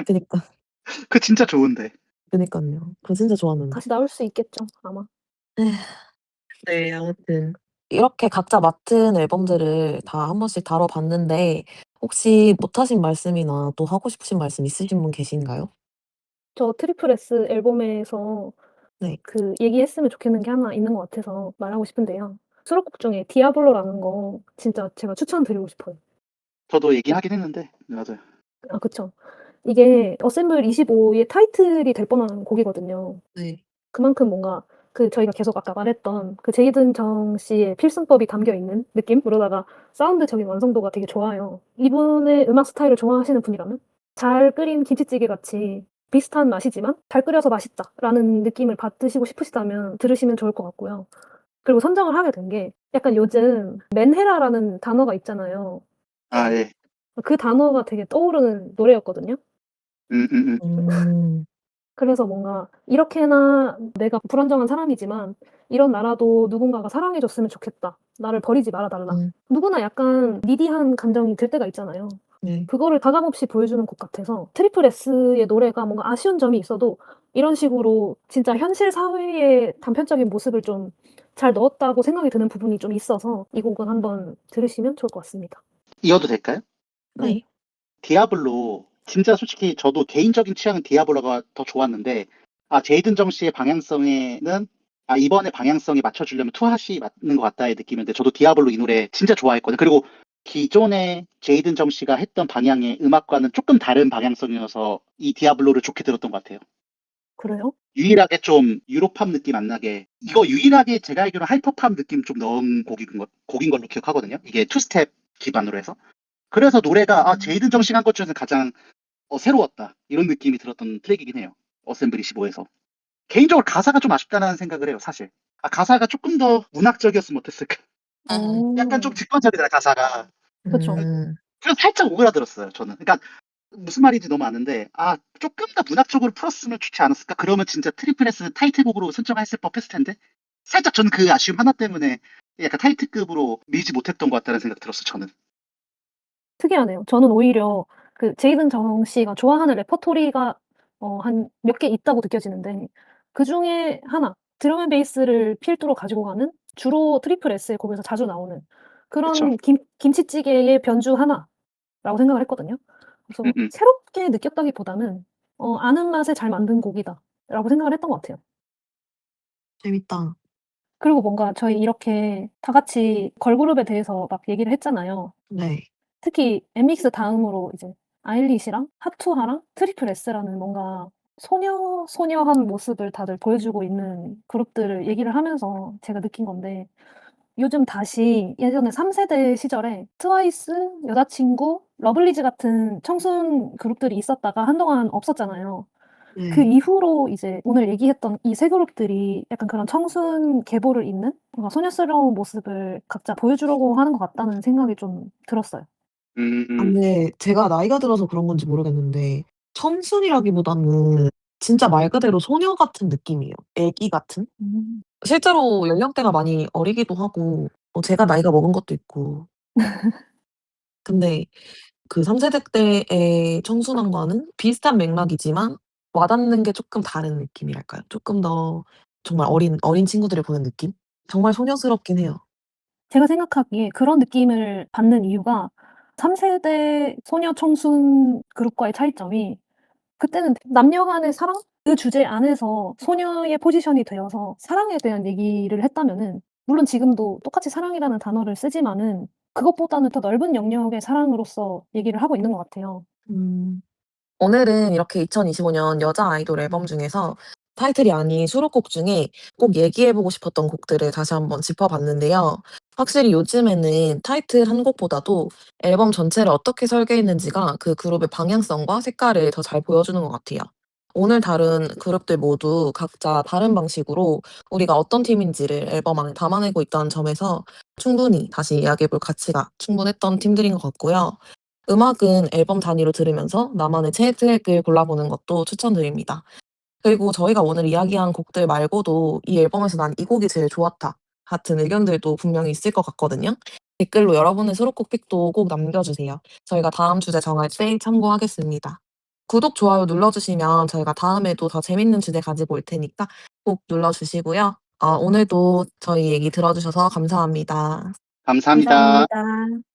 그니까, 그 진짜 좋은데. 그니까요. 그거 진짜 좋았는데. 다시 나올 수 있겠죠, 아마. 에휴, 네, 아무튼. 이렇게 각자 맡은 앨범들을 다 한 번씩 다뤄봤는데, 혹시 못하신 말씀이나 또 하고 싶으신 말씀 있으신 분 계신가요? 저 트리플 S 앨범에서 네. 그 얘기했으면 좋겠는 게 하나 있는 것 같아서 말하고 싶은데요. 수록곡 중에 디아블로라는 거 진짜 제가 추천드리고 싶어요. 저도 얘기하긴 했는데 맞아요. 아 그쵸. 이게 어셈블 25의 타이틀이 될 뻔한 곡이거든요. 네. 그만큼 뭔가 그 저희가 계속 아까 말했던 그 제이든 정 씨의 필승법이 담겨 있는 느낌으로다가 사운드적인 완성도가 되게 좋아요. 이분의 음악 스타일을 좋아하시는 분이라면 잘 끓인 김치찌개 같이 비슷한 맛이지만 잘 끓여서 맛있다라는 느낌을 받으시고 싶으시다면 들으시면 좋을 것 같고요. 그리고 선정을 하게 된 게 약간 요즘 맨헤라라는 단어가 있잖아요. 아, 예. 그 단어가 되게 떠오르는 노래였거든요. 음, 음, 음. 음, 그래서 뭔가 이렇게나 내가 불안정한 사람이지만 이런 나라도 누군가가 사랑해 줬으면 좋겠다. 나를 버리지 말아 달라. 음, 누구나 약간 니디한 감정이 들 때가 있잖아요. 네. 그거를 가감없이 보여주는 곡 같아서 트리플 S의 노래가 뭔가 아쉬운 점이 있어도 이런 식으로 진짜 현실 사회의 단편적인 모습을 좀 잘 넣었다고 생각이 드는 부분이 좀 있어서 이 곡은 한번 들으시면 좋을 것 같습니다. 이어도 될까요? 네. 디아블로 진짜 솔직히 저도 개인적인 취향은 디아블로가 더 좋았는데 제이든 정 씨의 방향성에는 이번에 방향성에 맞춰주려면 투핫이 맞는 것 같다의 느낌인데 저도 디아블로 이 노래 진짜 좋아했거든요. 그리고 기존에 제이든 정 씨가 했던 방향의 음악과는 조금 다른 방향성이어서 이 디아블로를 좋게 들었던 것 같아요. 그래요? 유일하게 좀 유로팝 느낌 안 나게 이거 유일하게 제가 알기로 하이퍼팝 느낌 좀 넣은 곡인 걸로 기억하거든요. 이게 투스텝 기반으로 해서. 그래서 노래가 제이든 정식 한 것 중에서 가장 새로웠다. 이런 느낌이 들었던 트랙이긴 해요. 어셈블리 15에서. 개인적으로 가사가 좀 아쉽다는 생각을 해요, 사실. 가사가 조금 더 문학적이었으면 어땠을까? 약간 좀 오, 직관적이잖아, 가사가. 그쵸. 음, 그래서 살짝 오그라들었어요, 저는. 그러니까 무슨 말인지 너무 아는데, 조금 더 문학적으로 풀었으면 좋지 않았을까? 그러면 진짜 트리플 S 타이틀곡으로 선정했을 법했을 텐데. 살짝 저는 그 아쉬움 하나 때문에 약간 타이틀급으로 밀지 못했던 것 같다는 생각 들었어요, 저는. 특이하네요. 저는 오히려 그 제이든 정 씨가 좋아하는 레퍼토리가 한 몇 개 있다고 느껴지는데 그중에 하나 드럼 앤 베이스를 필두로 가지고 가는 주로 트리플 S의 곡에서 자주 나오는 그쵸. 그런 김치찌개의 변주 하나라고 생각을 했거든요. 음, 그래서 음. 새롭게 느꼈다기보다는 아는 맛에 잘 만든 곡이다라고 생각을 했던 것 같아요. 재밌다. 그리고 뭔가 저희 이렇게 다 같이 걸그룹에 대해서 막 얘기를 했잖아요. 네. 특히 엠믹스 다음으로 이제 아일리시랑 하투하랑 트리플 S라는 뭔가 소녀한 모습을 다들 보여주고 있는 그룹들을 얘기를 하면서 제가 느낀 건데 요즘 다시 예전에 3세대 시절에 트와이스, 여자친구, 러블리즈 같은 청순 그룹들이 있었다가 한동안 없었잖아요. 그 네. 이후로 이제 오늘 얘기했던 이 세 그룹들이 약간 그런 청순 계보를 잇는 뭔가 소녀스러운 모습을 각자 보여주려고 하는 것 같다는 생각이 좀 들었어요. 근데 제가 나이가 들어서 그런 건지 모르겠는데 청순이라기보다는 진짜 말 그대로 소녀 같은 느낌이에요. 애기 같은? 음. 실제로 연령대가 많이 어리기도 하고 제가 나이가 먹은 것도 있고 근데 그 3 세대 때의 청순함과는 비슷한 맥락이지만 와닿는 게 쪼끔 다른 느낌이랄까요? 쪼끔 더 정말 어린 친구들이 보는 느낌? 정말 소녀스럽긴 해요. 제가 생각하기에 그런 느낌을 받는 이유가 3 세대 소녀 청순 그룹과의 차이점이 그때는 남녀 간의 사랑 그 주제 안에서 소녀의 포지션이 되어서 사랑에 대한 얘기를 했다면은 물론 지금도 똑같이 사랑이라는 단어를 쓰지만은 그것보다는 더 넓은 영역의 사랑으로서 얘기를 하고 있는 것 같아요. 음. 오늘은 이렇게 2025년 여자 아이돌 앨범 중에서 타이틀이 아닌 수록곡 중에 꼭 얘기해보고 싶었던 곡들을 다시 한번 짚어봤는데요. 확실히 요즘에는 타이틀 한 곡보다도 앨범 전체를 어떻게 설계했는지가 그 그룹의 방향성과 색깔을 더 잘 보여주는 것 같아요. 오늘 다룬 그룹들 모두 각자 다른 방식으로 우리가 어떤 팀인지를 앨범 안에 담아내고 있다는 점에서 충분히 다시 이야기해볼 가치가 충분했던 팀들인 것 같고요. 음악은 앨범 단위로 들으면서 나만의 최애 트랙을 골라보는 것도 추천드립니다. 그리고 저희가 오늘 이야기한 곡들 말고도 "이 앨범에서 난 이 곡이 제일 좋았다." 같은 의견들도 분명히 있을 것 같거든요. 댓글로 여러분의 수록곡 픽도 꼭 남겨주세요. 저희가 다음 주제 정할 때 참고하겠습니다. 구독, 좋아요 눌러주시면 저희가 다음에도 더 재밌는 주제 가지고 올 테니까 꼭 눌러주시고요. 오늘도 저희 얘기 들어주셔서 감사합니다. 감사합니다. 감사합니다.